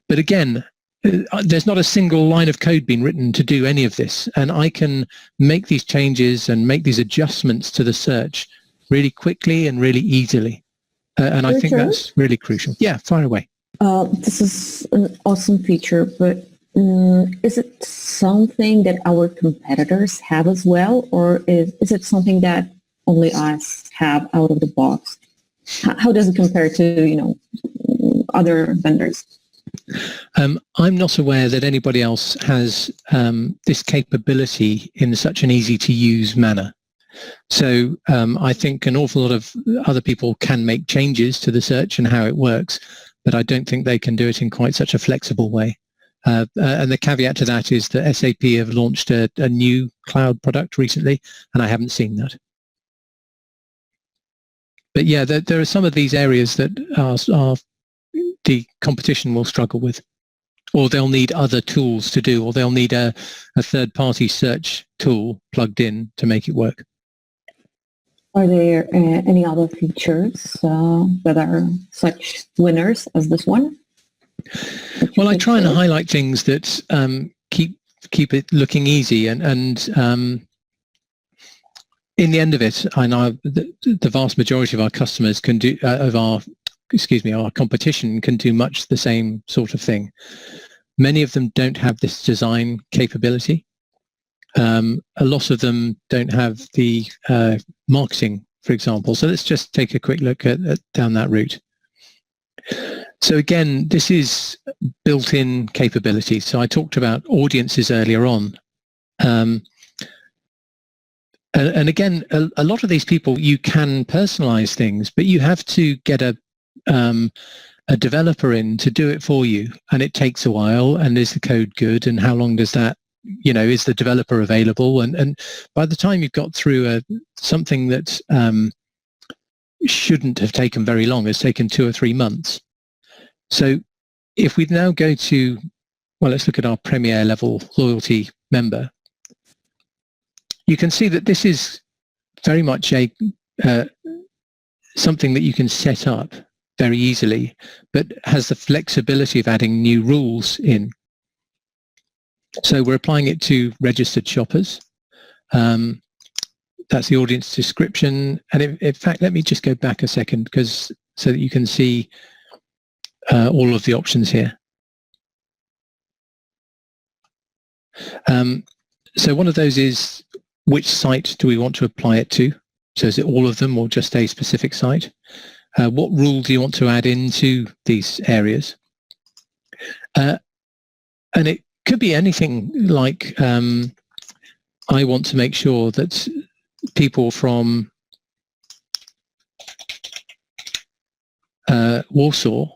But again, there's not a single line of code being written to do any of this. And I can make these changes and make these adjustments to the search really quickly and really easily. And I think that's really crucial. Yeah, fire away. This is an awesome feature, but is it something that our competitors have as well, or is it something that only us have out of the box? How does it compare to, other vendors? I'm not aware that anybody else has this capability in such an easy-to-use manner. So I think an awful lot of other people can make changes to the search and how it works, but I don't think they can do it in quite such a flexible way. And the caveat to that is that SAP have launched a new cloud product recently, and I haven't seen that. But yeah, there are some of these areas that the competition will struggle with, or they'll need other tools to do, or they'll need a third-party search tool plugged in to make it work. Are there any other features that are such winners as this one? Well, I try and highlight things that keep it looking easy, and in the end of it, I know the vast majority of our customers can do our competition can do much the same sort of thing. Many of them don't have this design capability. A lot of them don't have the marketing, for example. So let's just take a quick look at down that route. So again, this is built-in capability. So I talked about audiences earlier on. And again, a lot of these people, you can personalize things, but you have to get a developer in to do it for you. And it takes a while. And is the code good? And how long does that, is the developer available? And by the time you've got through something that shouldn't have taken very long, has taken 2 or 3 months. So if we now go to, well, let's look at our Premier level loyalty member. You can see that this is very much something that you can set up very easily, but has the flexibility of adding new rules in. So we're applying it to registered shoppers. That's the audience description. And in fact, let me just go back a second so that you can see all of the options here. So one of those is, which site do we want to apply it to? So is it all of them or just a specific site? What rule do you want to add into these areas? And it could be anything like, I want to make sure that people from Warsaw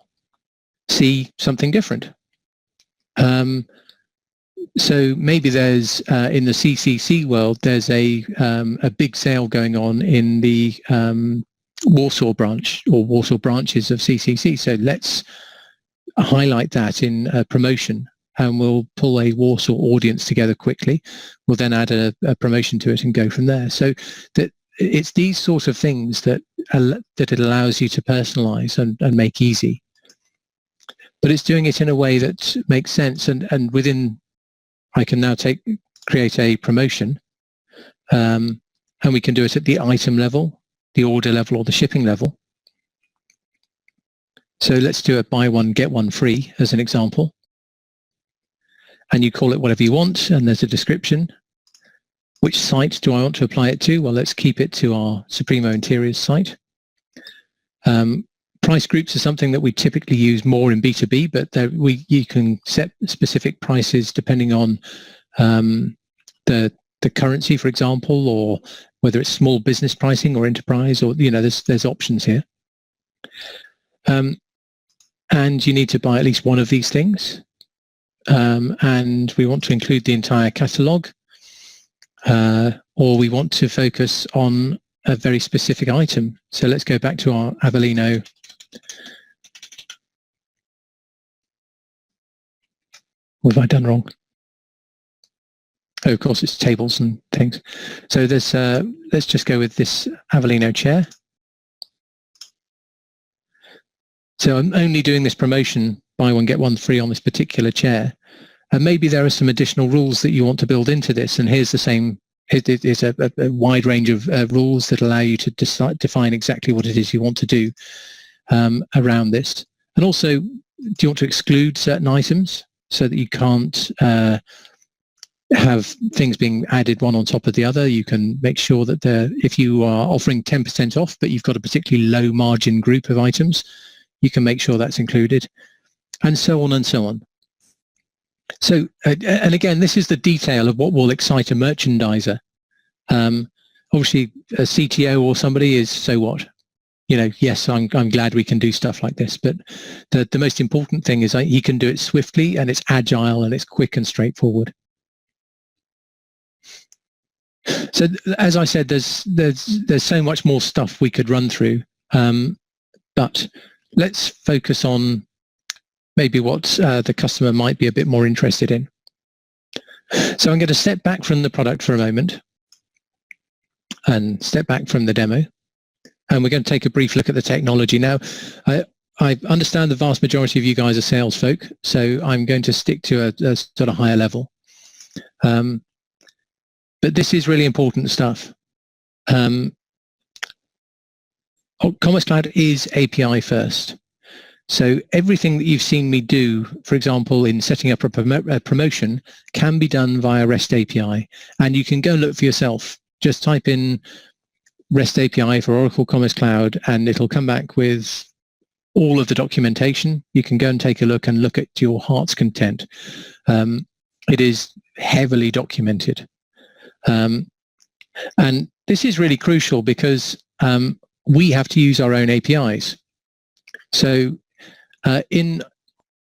see something different. So maybe there's in the CCC world, there's a big sale going on in the Warsaw branch or Warsaw branches of CCC. So let's highlight that in a promotion, and we'll pull a Warsaw audience together quickly. We'll then add a promotion to it and go from there. So that it's these sort of things that it allows you to personalize and make easy. But it's doing it in a way that makes sense, and within, I can now create a promotion, and we can do it at the item level, the order level, or the shipping level. So let's do a buy one, get one free as an example. And you call it whatever you want, and there's a description. Which site do I want to apply it to? Well, let's keep it to our Supremo Interiors site. Price groups are something that we typically use more in B2B, but you can set specific prices depending on the currency, for example, or whether it's small business pricing or enterprise, or there's options here. And you need to buy at least one of these things, and we want to include the entire catalog, or we want to focus on a very specific item. So let's go back to our Avellino. What have I done wrong? Oh, of course, it's tables and things. So there's let's just go with this Avellino chair. So I'm only doing this promotion, buy one, get one free on this particular chair. And maybe there are some additional rules that you want to build into this. And here's the same, it's a wide range of rules that allow you to define exactly what it is you want to do around this. And also, do you want to exclude certain items so that you can't have things being added one on top of the other? You can make sure that if you are offering 10% off, but you've got a particularly low margin group of items, you can make sure that's included, and so on and so on. So, and again, this is the detail of what will excite a merchandiser. Obviously, a CTO or somebody is, so what? Yes, I'm glad we can do stuff like this, but the most important thing is he can do it swiftly, and it's agile, and it's quick and straightforward. So, as I said, there's so much more stuff we could run through. But let's focus on maybe what the customer might be a bit more interested in. So I'm going to step back from the product for a moment and step back from the demo. And we're going to take a brief look at the technology. Now, I understand the vast majority of you guys are sales folk, so I'm going to stick to a sort of higher level. But this is really important stuff. Commerce Cloud is API first. So everything that you've seen me do, for example, in setting up a promotion, can be done via REST API. And you can go and look for yourself. Just type in REST API for Oracle Commerce Cloud, and it'll come back with all of the documentation. You can go and take a look and look at your heart's content. It is heavily documented. And this is really crucial because we have to use our own APIs. So in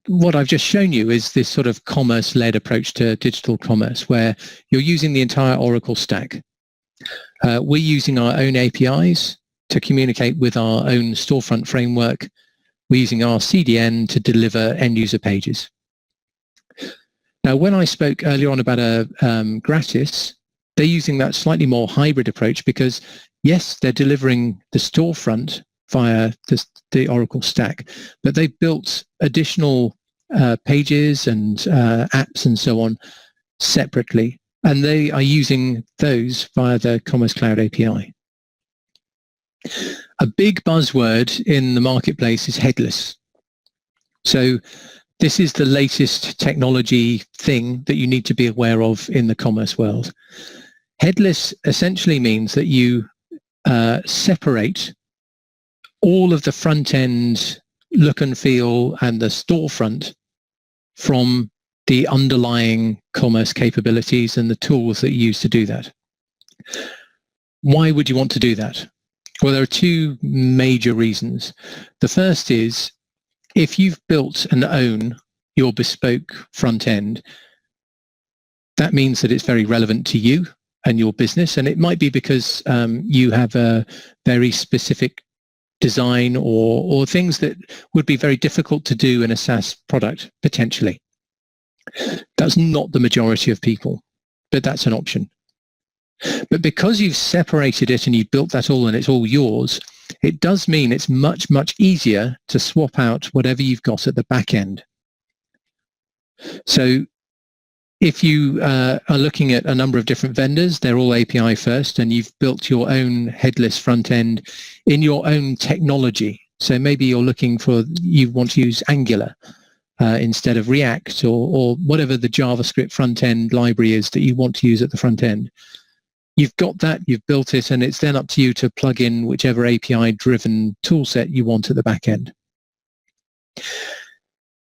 what I've just shown you is this sort of commerce-led approach to digital commerce, where you're using the entire Oracle stack. We're using our own APIs to communicate with our own storefront framework. We're using our CDN to deliver end-user pages. Now, when I spoke earlier on about Gratis, they're using that slightly more hybrid approach because, yes, they're delivering the storefront via the Oracle stack, but they've built additional pages and apps and so on separately, and they are using those via the Commerce Cloud API. A big buzzword in the marketplace is headless. So this is the latest technology thing that you need to be aware of in the commerce world. Headless essentially means that you separate all of the front-end look and feel and the storefront from the underlying commerce capabilities and the tools that you use to do that. Why would you want to do that? Well, there are two major reasons. The first is if you've built and own your bespoke front end, that means that it's very relevant to you and your business, and it might be because you have a very specific design or things that would be very difficult to do in a SaaS product, potentially. That's not the majority of people, but that's an option. But because you've separated it and you've built that all and it's all yours, it does mean it's much, much easier to swap out whatever you've got at the back end. So if you are looking at a number of different vendors, they're all API first, and you've built your own headless front end in your own technology. So maybe you're looking for, you want to use Angular instead of React or whatever the JavaScript front end library is that you want to use at the front end. You've got that, you've built it, and it's then up to you to plug in whichever API-driven toolset you want at the back end.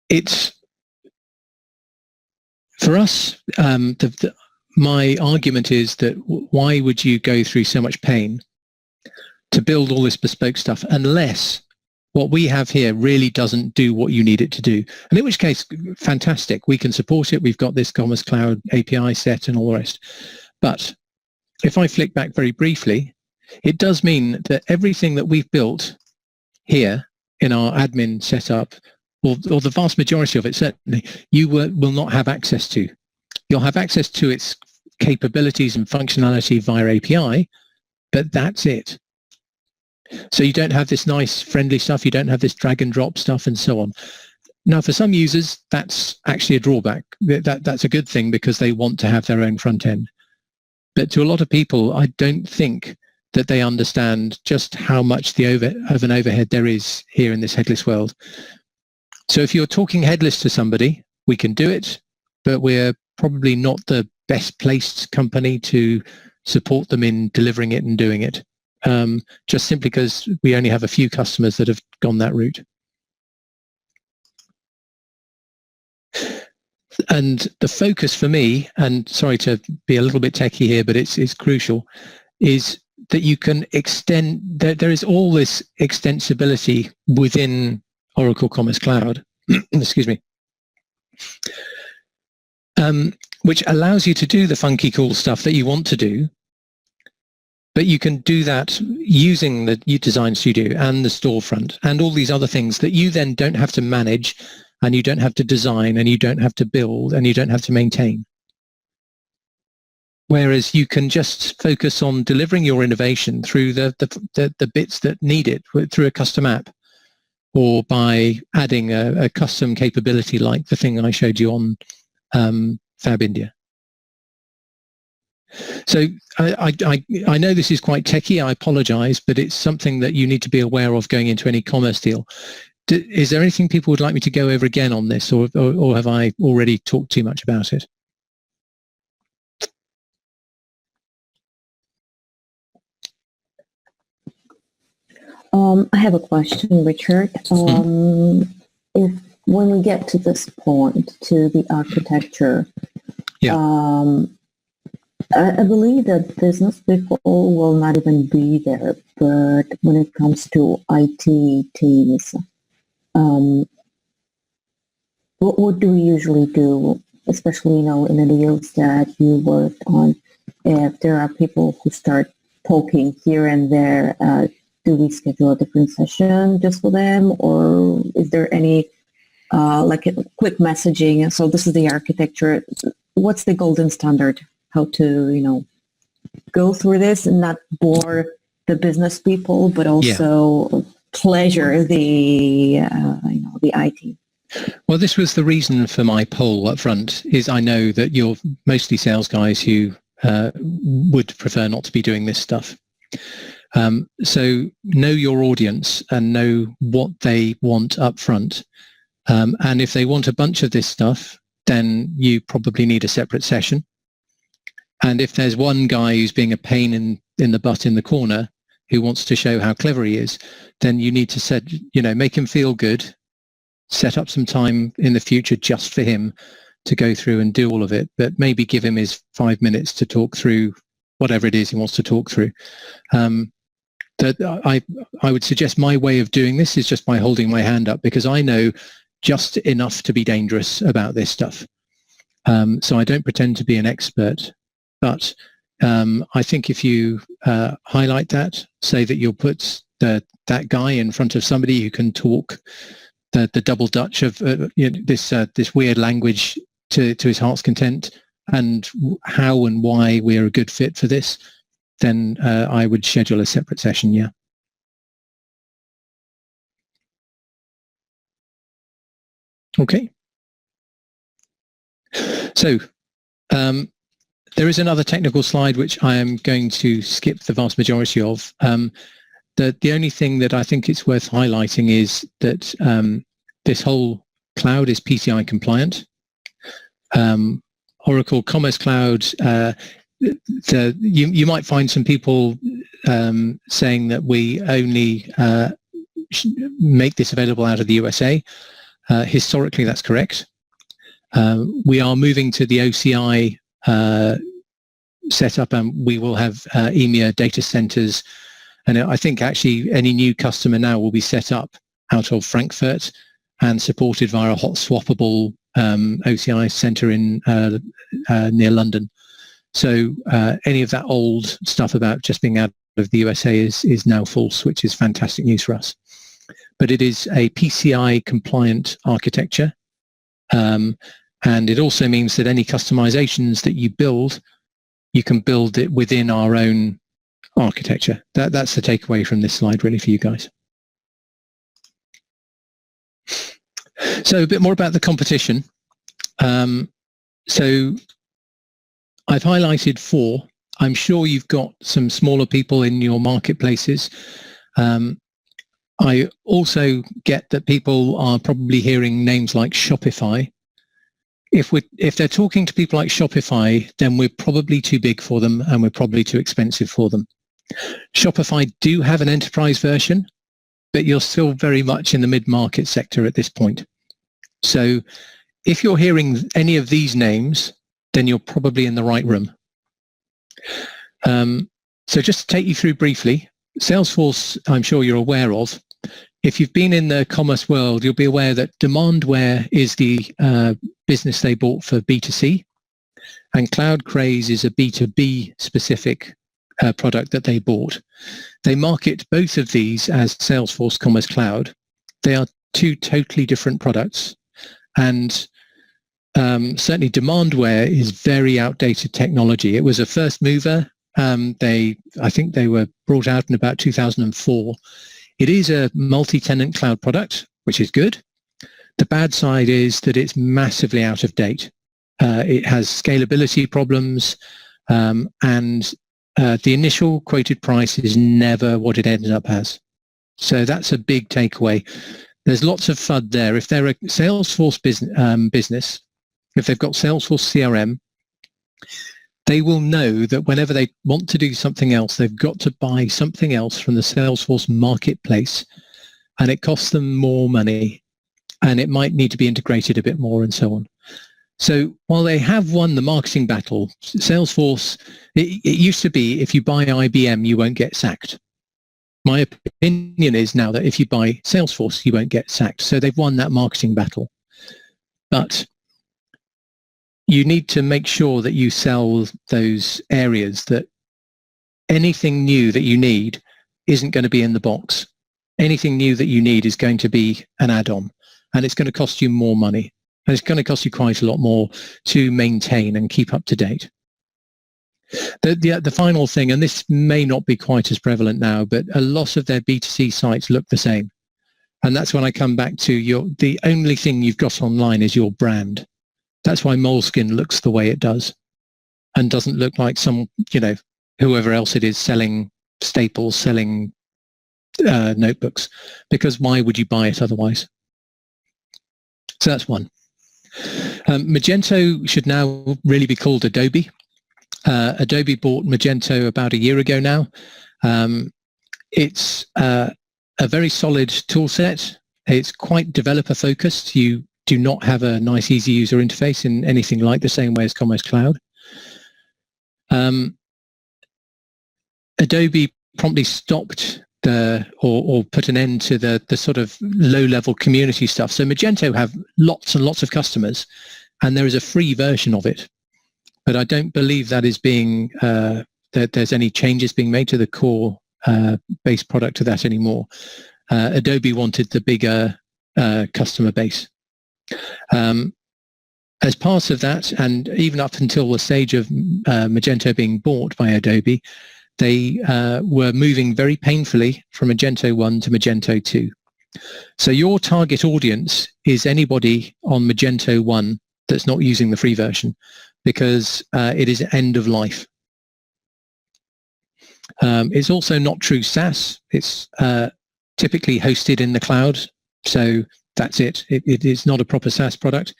It's for us, my argument is that why would you go through so much pain to build all this bespoke stuff unless what we have here really doesn't do what you need it to do? And in which case, fantastic, we can support it. We've got this Commerce Cloud API set and all the rest. But if I flick back very briefly, it does mean that everything that we've built here in our admin setup, or the vast majority of it certainly, you will not have access to. You'll have access to its capabilities and functionality via API, but that's it. So you don't have this nice friendly stuff, you don't have this drag and drop stuff and so on. Now, for some users, that's actually a drawback. That's a good thing because they want to have their own front end. But to a lot of people, I don't think that they understand just how much of an overhead there is here in this headless world. So if you're talking headless to somebody, we can do it, but we're probably not the best placed company to support them in delivering it and doing it, just simply because we only have a few customers that have gone that route. And the focus for me, and sorry to be a little bit techie here, but it's crucial, is that you can extend, there is all this extensibility within Oracle Commerce Cloud, excuse me, which allows you to do the funky cool stuff that you want to do, But you can do that using the Design Studio and the storefront and all these other things that you then don't have to manage, and you don't have to design, and you don't have to build, and you don't have to maintain. Whereas you can just focus on delivering your innovation through the bits that need it, through a custom app, or by adding a custom capability like the thing I showed you on Fab India. So I know this is quite techy, I apologize, but it's something that you need to be aware of going into any commerce deal. Is there anything people would like me to go over again on this, or have I already talked too much about it? I have a question, Richard. If when we get to this point, to the architecture, yeah. I believe that business people will not even be there, but when it comes to IT teams, what do we usually do, especially, in the deals that you worked on, if there are people who start poking here and there, do we schedule a different session just for them, or is there any like a quick messaging? So this is the architecture. What's the golden standard? How to, go through this and not bore the business people, but also pleasure the, the IT. Well, this was the reason for my poll up front, is I know that you're mostly sales guys who would prefer not to be doing this stuff. So know your audience and know what they want up front. And if they want a bunch of this stuff, then you probably need a separate session. And if there's one guy who's being a pain in the butt in the corner who wants to show how clever he is, then you need to make him feel good, set up some time in the future just for him to go through and do all of it, but maybe give him his 5 minutes to talk through whatever it is he wants to talk through. That I would suggest my way of doing this is just by holding my hand up, because I know just enough to be dangerous about this stuff. So I don't pretend to be an expert, but I think if you highlight that, say that you'll put that guy in front of somebody who can talk the double Dutch of this weird language to his heart's content, and how and why we're a good fit for this, then I would schedule a separate session, yeah. Okay. So there is another technical slide which I am going to skip the vast majority of. The only thing that I think it's worth highlighting is that this whole cloud is PCI compliant. Oracle Commerce Cloud, you might find some people saying that we only make this available out of the USA. Historically, that's correct. We are moving to the OCI setup, and we will have EMEA data centers. And I think actually any new customer now will be set up out of Frankfurt and supported via a hot swappable OCI center in near London. So any of that old stuff about just being out of the USA is now false, which is fantastic news for us. But it is a PCI compliant architecture. And it also means that any customizations that you build, you can build it within our own architecture. That's the takeaway from this slide really for you guys. So a bit more about the competition. So I've highlighted 4. I'm sure you've got some smaller people in your marketplaces. I also get that people are probably hearing names like Shopify. If they're talking to people like Shopify, then we're probably too big for them and we're probably too expensive for them. Shopify do have an enterprise version, but you're still very much in the mid-market sector at this point. So if you're hearing any of these names, then you're probably in the right room. So just to take you through briefly, Salesforce, I'm sure you're aware of. If you've been in the commerce world, you'll be aware that Demandware is the business they bought for B2C, and Cloud Craze is a B2B specific product that they bought. They market both of these as Salesforce Commerce Cloud. They are two totally different products, and certainly Demandware is very outdated technology. It was a first mover. I think they were brought out in about 2004. It is a multi-tenant cloud product, which is good. The bad side is that it's massively out of date. It has scalability problems, and the initial quoted price is never what it ended up as. So that's a big takeaway. There's lots of FUD there. If they're a Salesforce business, if they've got Salesforce CRM, they will know that whenever they want to do something else, they've got to buy something else from the Salesforce marketplace, and it costs them more money, and it might need to be integrated a bit more and so on. So while they have won the marketing battle, Salesforce, it used to be if you buy IBM, you won't get sacked. My opinion is now that if you buy Salesforce, you won't get sacked. So they've won that marketing battle. But you need to make sure that you sell those areas, that anything new that you need isn't going to be in the box. Anything new that you need is going to be an add-on, and it's going to cost you more money. And it's going to cost you quite a lot more to maintain and keep up to date. The final thing, and this may not be quite as prevalent now, but a lot of their B2C sites look the same. And that's when I come back to the only thing you've got online is your brand. That's why Moleskine looks the way it does and doesn't look like some, whoever else it is selling staples, selling notebooks, because why would you buy it otherwise? So that's one. Magento should now really be called Adobe. Adobe bought Magento about a year ago now. It's a very solid tool set. It's quite developer focused. You do not have a nice, easy user interface in anything like the same way as Commerce Cloud. Adobe promptly stopped or put an end to the sort of low-level community stuff. So Magento have lots and lots of customers, and there is a free version of it. But I don't believe that is being that there's any changes being made to the core base product of that anymore. Adobe wanted the bigger customer base. As part of that, and even up until the stage of Magento being bought by Adobe, they were moving very painfully from Magento 1 to Magento 2. So your target audience is anybody on Magento 1 that's not using the free version, because it is end of life. It's also not true SaaS. It's typically hosted in the cloud, so that's it. It is not a proper SaaS product.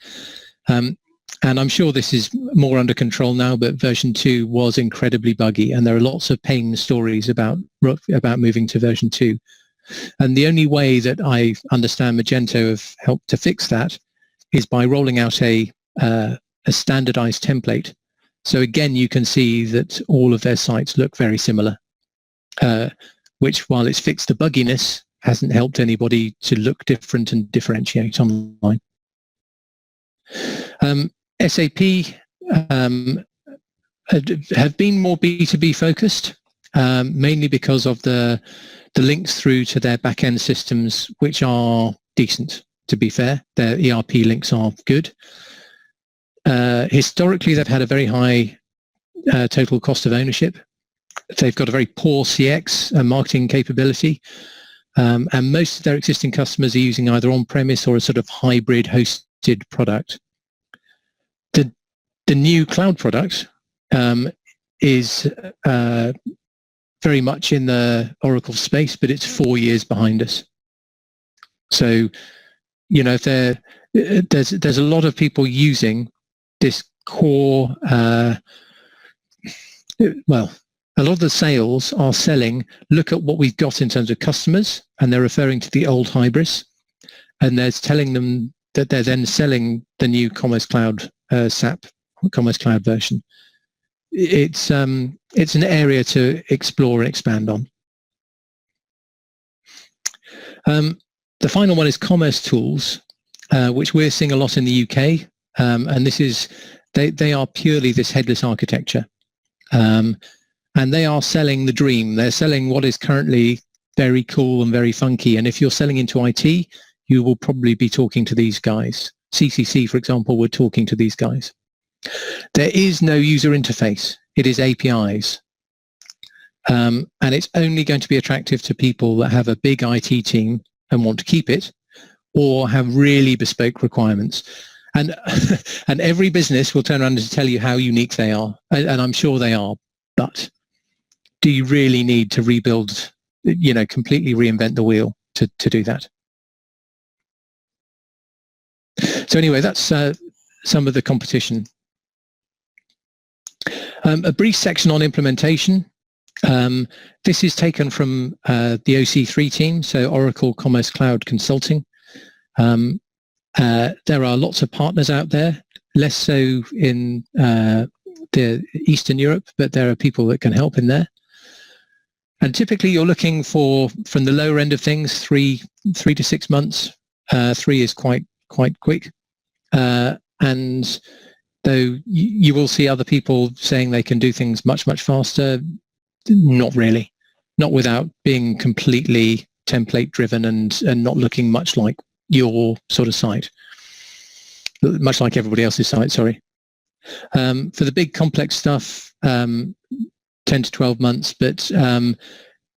And I'm sure this is more under control now, but version 2 was incredibly buggy, and there are lots of pain stories about moving to version 2. And the only way that I understand Magento have helped to fix that is by rolling out a standardized template. So again, you can see that all of their sites look very similar, which, while it's fixed the bugginess, hasn't helped anybody to look different and differentiate online. SAP have been more B2B focused, mainly because of the links through to their back-end systems, which are decent, to be fair. Their ERP links are good. Historically, they've had a very high total cost of ownership. They've got a very poor CX and marketing capability. And most of their existing customers are using either on-premise or a sort of hybrid hosted product. The new cloud product is very much in the Oracle space, but it's 4 years behind us. So, if there's a lot of people using this core, a lot of the sales are selling, look at what we've got in terms of customers, and they're referring to the old Hybris, and they're telling them that they're then selling the new Commerce Cloud SAP Commerce Cloud version. It's an area to explore and expand on. The final one is Commerce Tools, which we're seeing a lot in the UK, and this is they are purely this headless architecture. And and they are selling the dream. They're selling what is currently very cool and very funky. And if you're selling into IT, you will probably be talking to these guys. CCC, for example, we're talking to these guys. There is no user interface. It is APIs. And it's only going to be attractive to people that have a big IT team and want to keep it, or have really bespoke requirements. And and every business will turn around and tell you how unique they are. And I'm sure they are. But do you really need to rebuild, completely reinvent the wheel to do that? So anyway, that's some of the competition. A brief section on implementation. This is taken from the OC3 team, so Oracle Commerce Cloud Consulting. There are lots of partners out there, less so in the Eastern Europe, but there are people that can help in there. And typically you're looking for, from the lower end of things, three to 6 months. 3 is quite quick. And though you will see other people saying they can do things much faster, not really. Not without being completely template driven and not looking much like your sort of site. Much like everybody else's site, sorry. For the big complex stuff, 10 to 12 months, but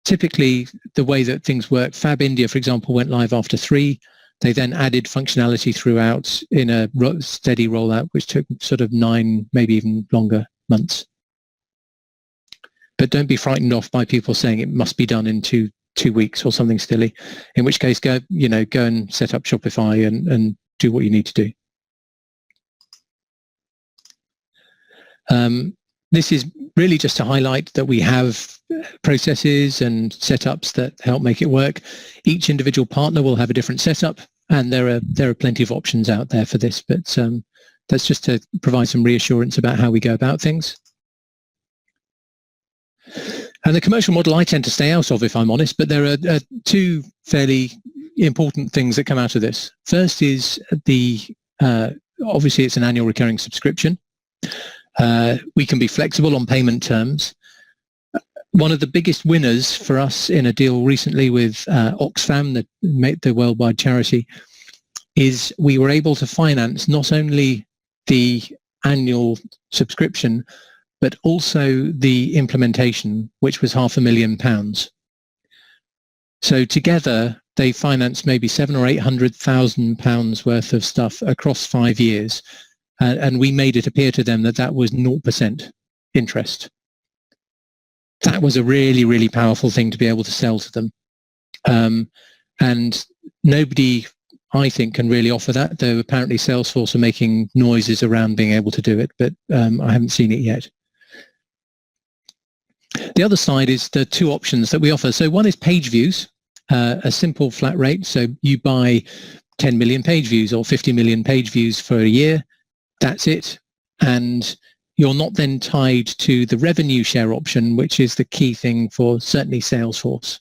typically the way that things work, Fab India, for example, went live after 3. They then added functionality throughout in a steady rollout, which took sort of 9, maybe even longer months. But don't be frightened off by people saying it must be done in two weeks or something silly. In which case, go and set up Shopify and do what you need to do. This is really just to highlight that we have processes and setups that help make it work. Each individual partner will have a different setup, and there are plenty of options out there for this, but that's just to provide some reassurance about how we go about things. And the commercial model I tend to stay out of, if I'm honest, but there are 2 fairly important things that come out of this. First is obviously it's an annual recurring subscription. We can be flexible on payment terms. One of the biggest winners for us in a deal recently with Oxfam, the worldwide charity, is we were able to finance not only the annual subscription, but also the implementation, which was £500,000. So together, they financed maybe £700,000 or £800,000 worth of stuff across 5 years. And we made it appear to them that was 0% interest. That was a really, really powerful thing to be able to sell to them. And nobody, I think, can really offer that, though apparently Salesforce are making noises around being able to do it, but I haven't seen it yet. The other side is the 2 options that we offer. So one is page views, a simple flat rate. So you buy 10 million page views or 50 million page views for a year. That's it. And you're not then tied to the revenue share option, which is the key thing for certainly Salesforce.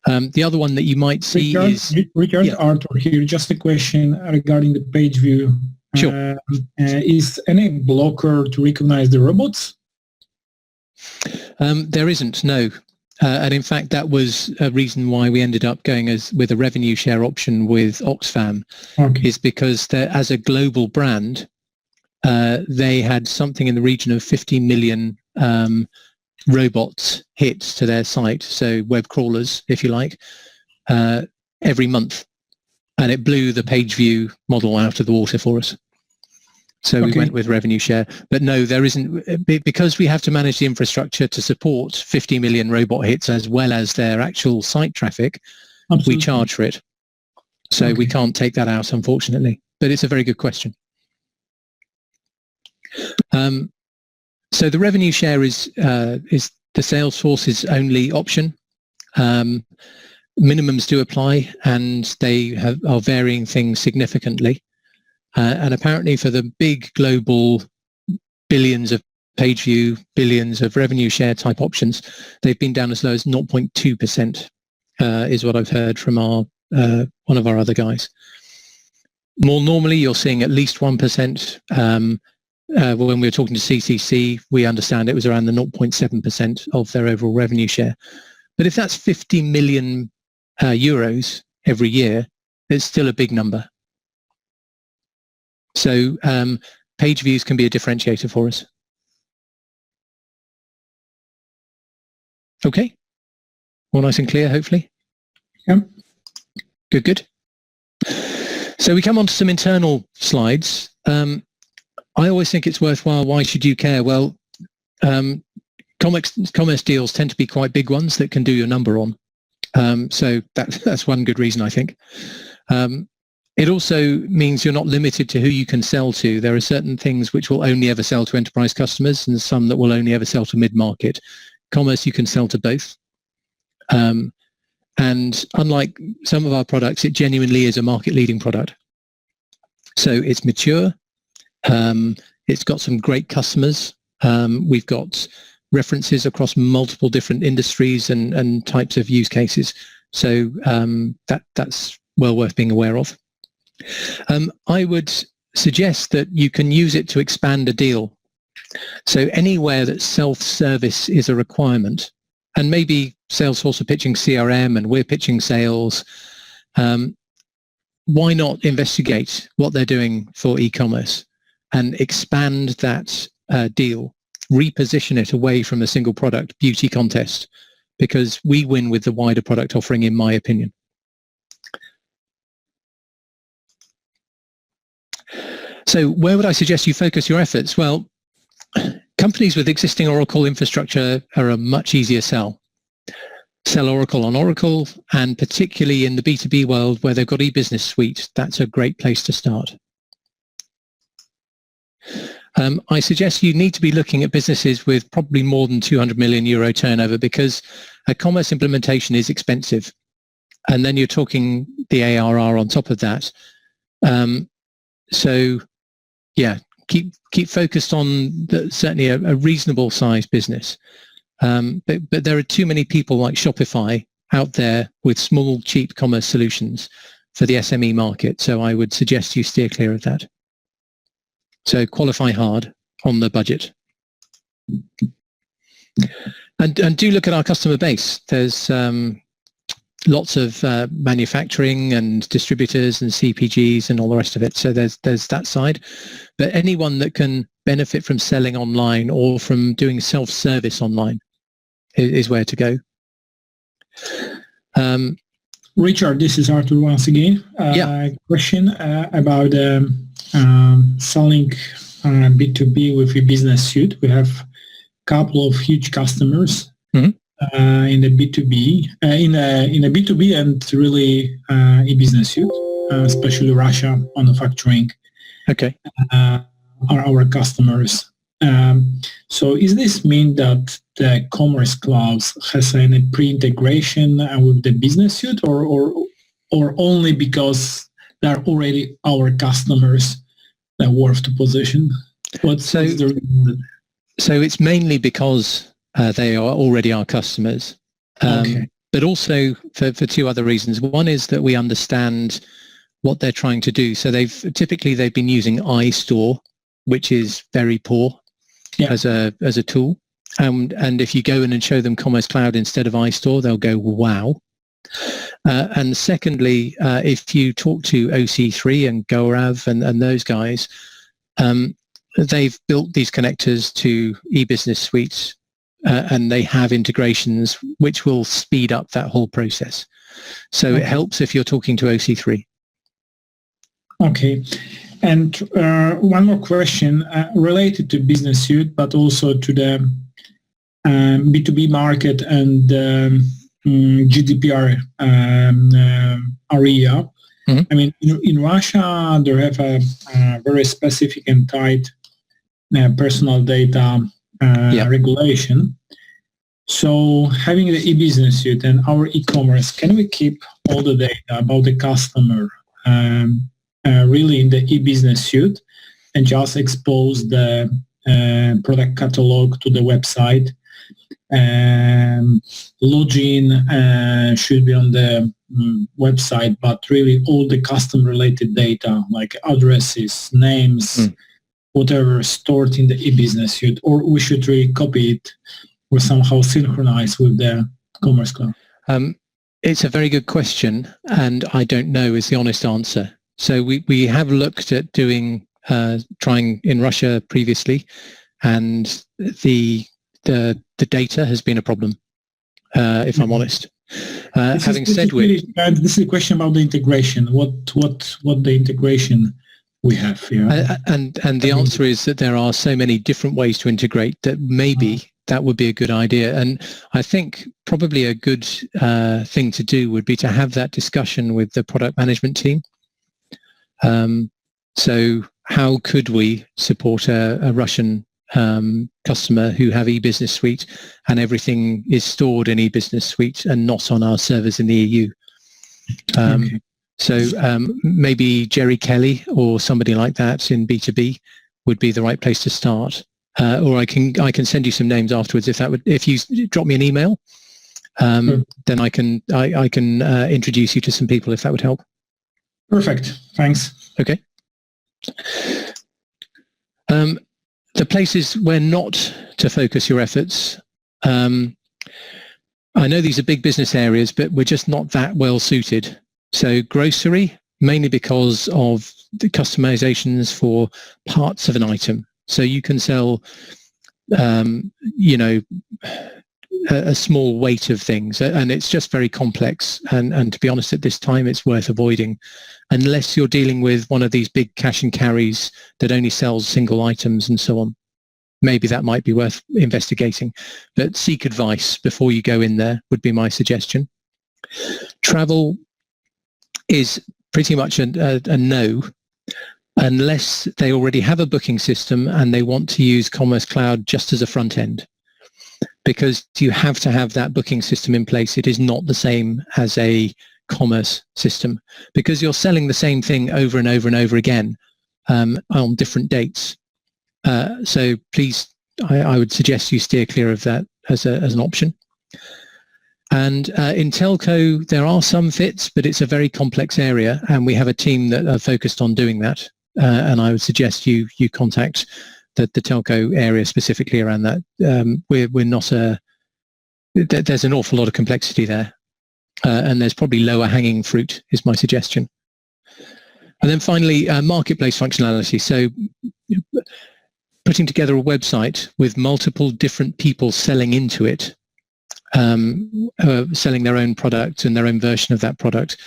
The other one that you might see is... Richard, yeah. Arthur here, just a question regarding the page view. Sure. Is any blocker to recognize the robots? There isn't, no. And in fact, that was a reason why we ended up going with a revenue share option with Oxfam, is because as a global brand, they had something in the region of 50 million robots hits to their site, so web crawlers, if you like, every month. And it blew the page view model out of the water for us. So we went with revenue share. But no, there isn't, because we have to manage the infrastructure to support 50 million robot hits as well as their actual site traffic. Absolutely. We charge for it. So we can't take that out, unfortunately. But it's a very good question. So the revenue share is the Salesforce's only option. Minimums do apply, and they are varying things significantly. And apparently for the big global billions of page view, billions of revenue share type options, they've been down as low as 0.2%, is what I've heard from one of our other guys. More normally, you're seeing at least 1%. when we were talking to CCC, we understand it was around the 0.7% of their overall revenue share. But if that's 50 million euros every year, it's still a big number. So page views can be a differentiator for us. Okay, all nice and clear, hopefully. Yeah. Good. So we come on to some internal slides. I always think it's worthwhile. Why should you care? Well, commerce deals tend to be quite big ones that can do your number on. So that's one good reason, I think. It also means you're not limited to who you can sell to. There are certain things which will only ever sell to enterprise customers and some that will only ever sell to mid-market. Commerce, you can sell to both. And unlike some of our products, it genuinely is a market-leading product. So it's mature. It's got some great customers. We've got references across multiple different industries and types of use cases. So that's well worth being aware of. I would suggest that you can use it to expand a deal. So anywhere that self-service is a requirement, and maybe Salesforce are pitching CRM and we're pitching sales, why not investigate what they're doing for e-commerce and expand that deal, reposition it away from a single product beauty contest, because we win with the wider product offering, in my opinion. So where would I suggest you focus your efforts? Well, companies with existing Oracle infrastructure are a much easier sell. Sell Oracle on Oracle, and particularly in the B2B world where they've got eBusiness Suite, that's a great place to start. I suggest you need to be looking at businesses with probably more than 200 million euro turnover, because a commerce implementation is expensive. And then you're talking the ARR on top of that. So yeah, keep focused on certainly a reasonable sized business. But there are too many people like Shopify out there with small, cheap commerce solutions for the SME market. So I would suggest you steer clear of that. So qualify hard on the budget. And do look at our customer base. There's lots of manufacturing and distributors and CPGs and all the rest of it. So there's that side. But anyone that can benefit from selling online or from doing self-service online is where to go. Richard, this is Arthur once again. Question about selling B2B with a business suite. We have a couple of huge customers in the B2B, in a B2B and really e-business suite, especially Russia manufacturing. Okay. Are our customers. So is this mean that the Commerce Cloud has any pre-integration with the business suite, or only because they're already our customers that worth the position? So it's mainly because they are already our customers, but also for two other reasons. One is that we understand what they're trying to do. So they've been using iStore, which is very poor as a tool. And if you go in and show them Commerce Cloud instead of iStore, they'll go, wow. And secondly, if you talk to OC3 and Gorav and those guys, they've built these connectors to eBusiness Suites, and they have integrations which will speed up that whole process. So it helps if you're talking to OC3. Okay. And one more question related to Business Suite, but also to the B2B market and GDPR area. Mm-hmm. I mean, in Russia, they have a very specific and tight personal data regulation. So having the e-business suite and our e-commerce, can we keep all the data about the customer really in the e-business suite and just expose the product catalog to the website? Login should be on the website, but really all the custom related data like addresses, names, whatever stored in the e-business suite, or we should really copy it or somehow synchronize with the Commerce Cloud? It's a very good question, and I don't know is the honest answer. So we have looked at doing trying in Russia previously, and the data has been a problem. If I'm honest. Having said which, this is a question about the integration. What the integration we have here? And the answer is that there are so many different ways to integrate that maybe that would be a good idea. And I think probably a good thing to do would be to have that discussion with the product management team. So how could we support a Russian customer who have eBusiness Suite and everything is stored in eBusiness Suite and not on our servers in the EU? Okay. So maybe Jerry Kelly or somebody like that in B2B would be the right place to start. Or I can send you some names afterwards if you drop me an email, then I can introduce you to some people if that would help. Perfect. Thanks. Okay. The places where not to focus your efforts. I know these are big business areas, but we're just not that well suited. So grocery, mainly because of the customizations for parts of an item. So you can sell, a small weight of things, and it's just very complex. And to be honest, at this time, it's worth avoiding, unless you're dealing with one of these big cash and carries that only sells single items and so on. Maybe that might be worth investigating, but seek advice before you go in there would be my suggestion. Travel is pretty much a no, unless they already have a booking system and they want to use Commerce Cloud just as a front end, because you have to have that booking system in place. It is not the same as a commerce system because you're selling the same thing over and over and over again on different dates. So please, I would suggest you steer clear of that as an option. And in telco, there are some fits, but it's a very complex area, and we have a team that are focused on doing that. And I would suggest you contact the telco area specifically around that. We're not there's an awful lot of complexity there, and there's probably lower hanging fruit is my suggestion. And then finally, marketplace functionality. So putting together a website with multiple different people selling into it, selling their own product and their own version of that product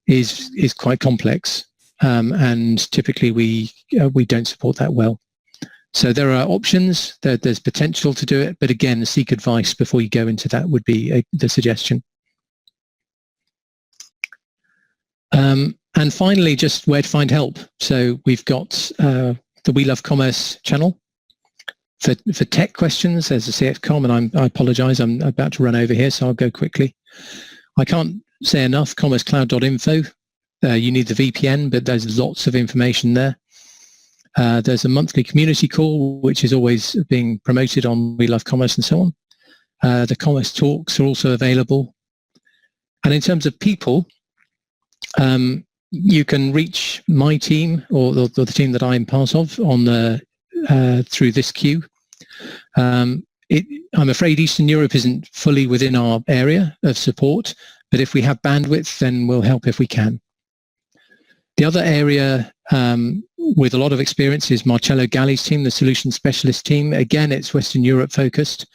is quite complex, and typically we don't support that well. So there are options, there's potential to do it, but again, seek advice before you go into that would be the suggestion. And finally, just where to find help. So we've got the We Love Commerce channel. For tech questions, there's a CXCom, and I apologize, I'm about to run over here, so I'll go quickly. I can't say enough, commercecloud.info. You need the VPN, but there's lots of information there. There's a monthly community call, which is always being promoted on We Love Commerce and so on. The Commerce Talks are also available. And in terms of people, you can reach my team or the team that I'm part of on through this queue. I'm afraid Eastern Europe isn't fully within our area of support, but if we have bandwidth, then we'll help if we can. The other area with a lot of experience is Marcello Galli's team, the solution specialist team. Again, it's Western Europe focused,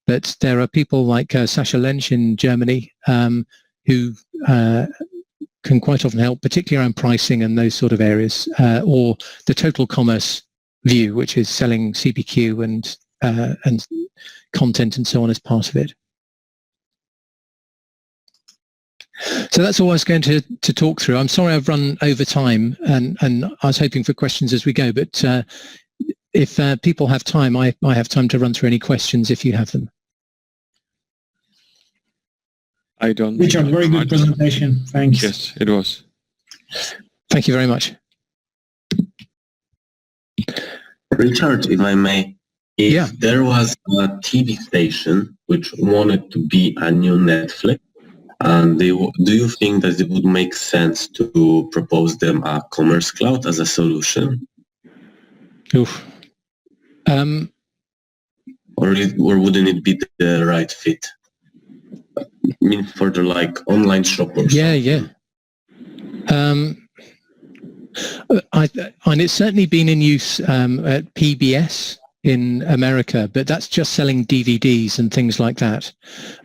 but there are people like Sascha Lensch in Germany who can quite often help, particularly around pricing and those sort of areas, or the total commerce view, which is selling CPQ and content and so on as part of it. So that's all I was going to talk through. I'm sorry I've run over time, and I was hoping for questions as we go, but if people have time, I have time to run through any questions if you have them. I don't. Richard, very good presentation. Thanks. Yes, it was. Thank you very much. Richard, if I may, if there was a TV station which wanted to be a new Netflix, and do you think that it would make sense to propose them a Commerce Cloud as a solution? Oof, or wouldn't it be the right fit? I mean, for the like online shop or Yeah. And it's certainly been in use at PBS in America, but that's just selling DVDs and things like that.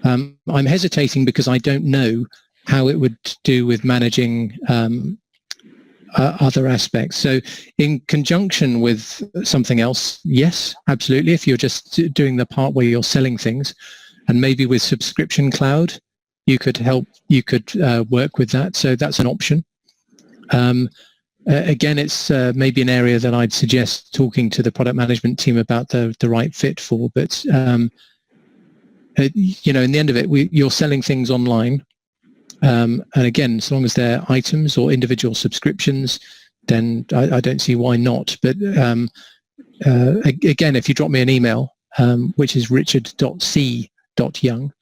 I'm hesitating because I don't know how it would do with managing other aspects. So in conjunction with something else, yes, absolutely. If you're just doing the part where you're selling things, and maybe with Subscription Cloud, you could work with that. So that's an option. Again, it's maybe an area that I'd suggest talking to the product management team about the right fit for. But in the end of it, you're selling things online. And again, as long as they're items or individual subscriptions, then I don't see why not. But again, if you drop me an email, which is richard.c.young,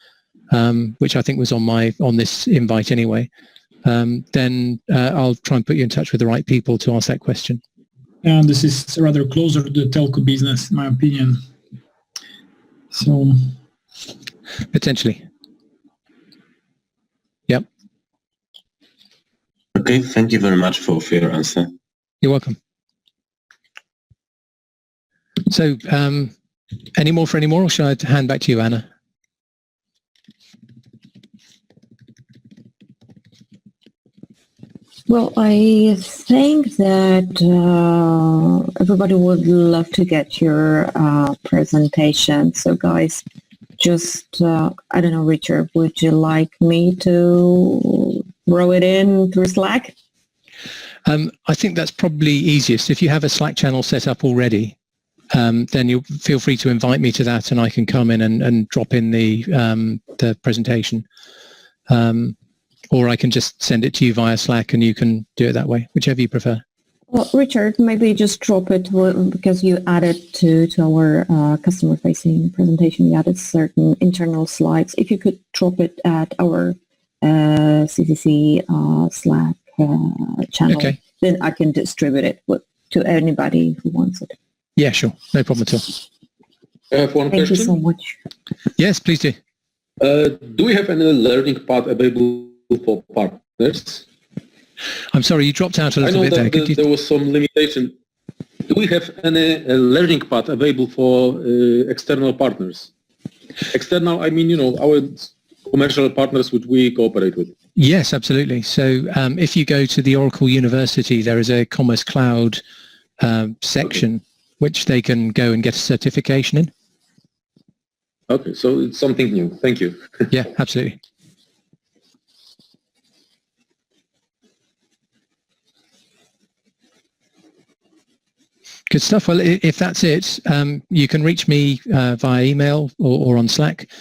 which I think was on this invite anyway, then I'll try and put you in touch with the right people to ask that question. And this is rather closer to the telco business, in my opinion. So potentially. Yep. Okay, thank you very much for your answer. You're welcome. So, any more, or shall I hand back to you, Anna? Well, I think that everybody would love to get your presentation. So guys, just, I don't know, Richard, would you like me to throw it in through Slack? I think that's probably easiest. If you have a Slack channel set up already, then you'll feel free to invite me to that and I can come in and drop in the presentation. Or I can just send it to you via Slack and you can do it that way, whichever you prefer. Well, Richard, maybe just drop it because you added to our customer-facing presentation, you added certain internal slides. If you could drop it at our CCC Slack channel, okay, then I can distribute it to anybody who wants it. Yeah, sure. No problem at all. I have one Thank question. you so much. Yes, please do. Do we have any learning path available for partners? I'm sorry, you dropped out a little bit there. I know that there was some limitation. Do we have any learning path available for external partners? External, I mean, our commercial partners which we cooperate with. Yes, absolutely. So if you go to the Oracle University, there is a Commerce Cloud section which they can go and get a certification in. Okay, so it's something new. Thank you. Yeah, absolutely. Good stuff. Well, if that's it, you can reach me via email or on Slack.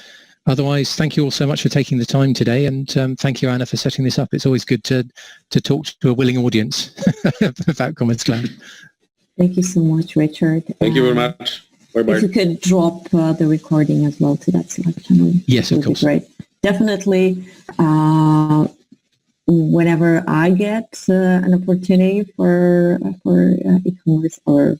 Otherwise, thank you all so much for taking the time today, and thank you, Anna, for setting this up. It's always good to talk to a willing audience about Commerce Cloud. Thank you so much, Richard. Thank you very much. Bye-bye. If you could drop the recording as well to that Slack channel. Yes, of course. Great. Definitely. Whenever I get an opportunity for e-commerce or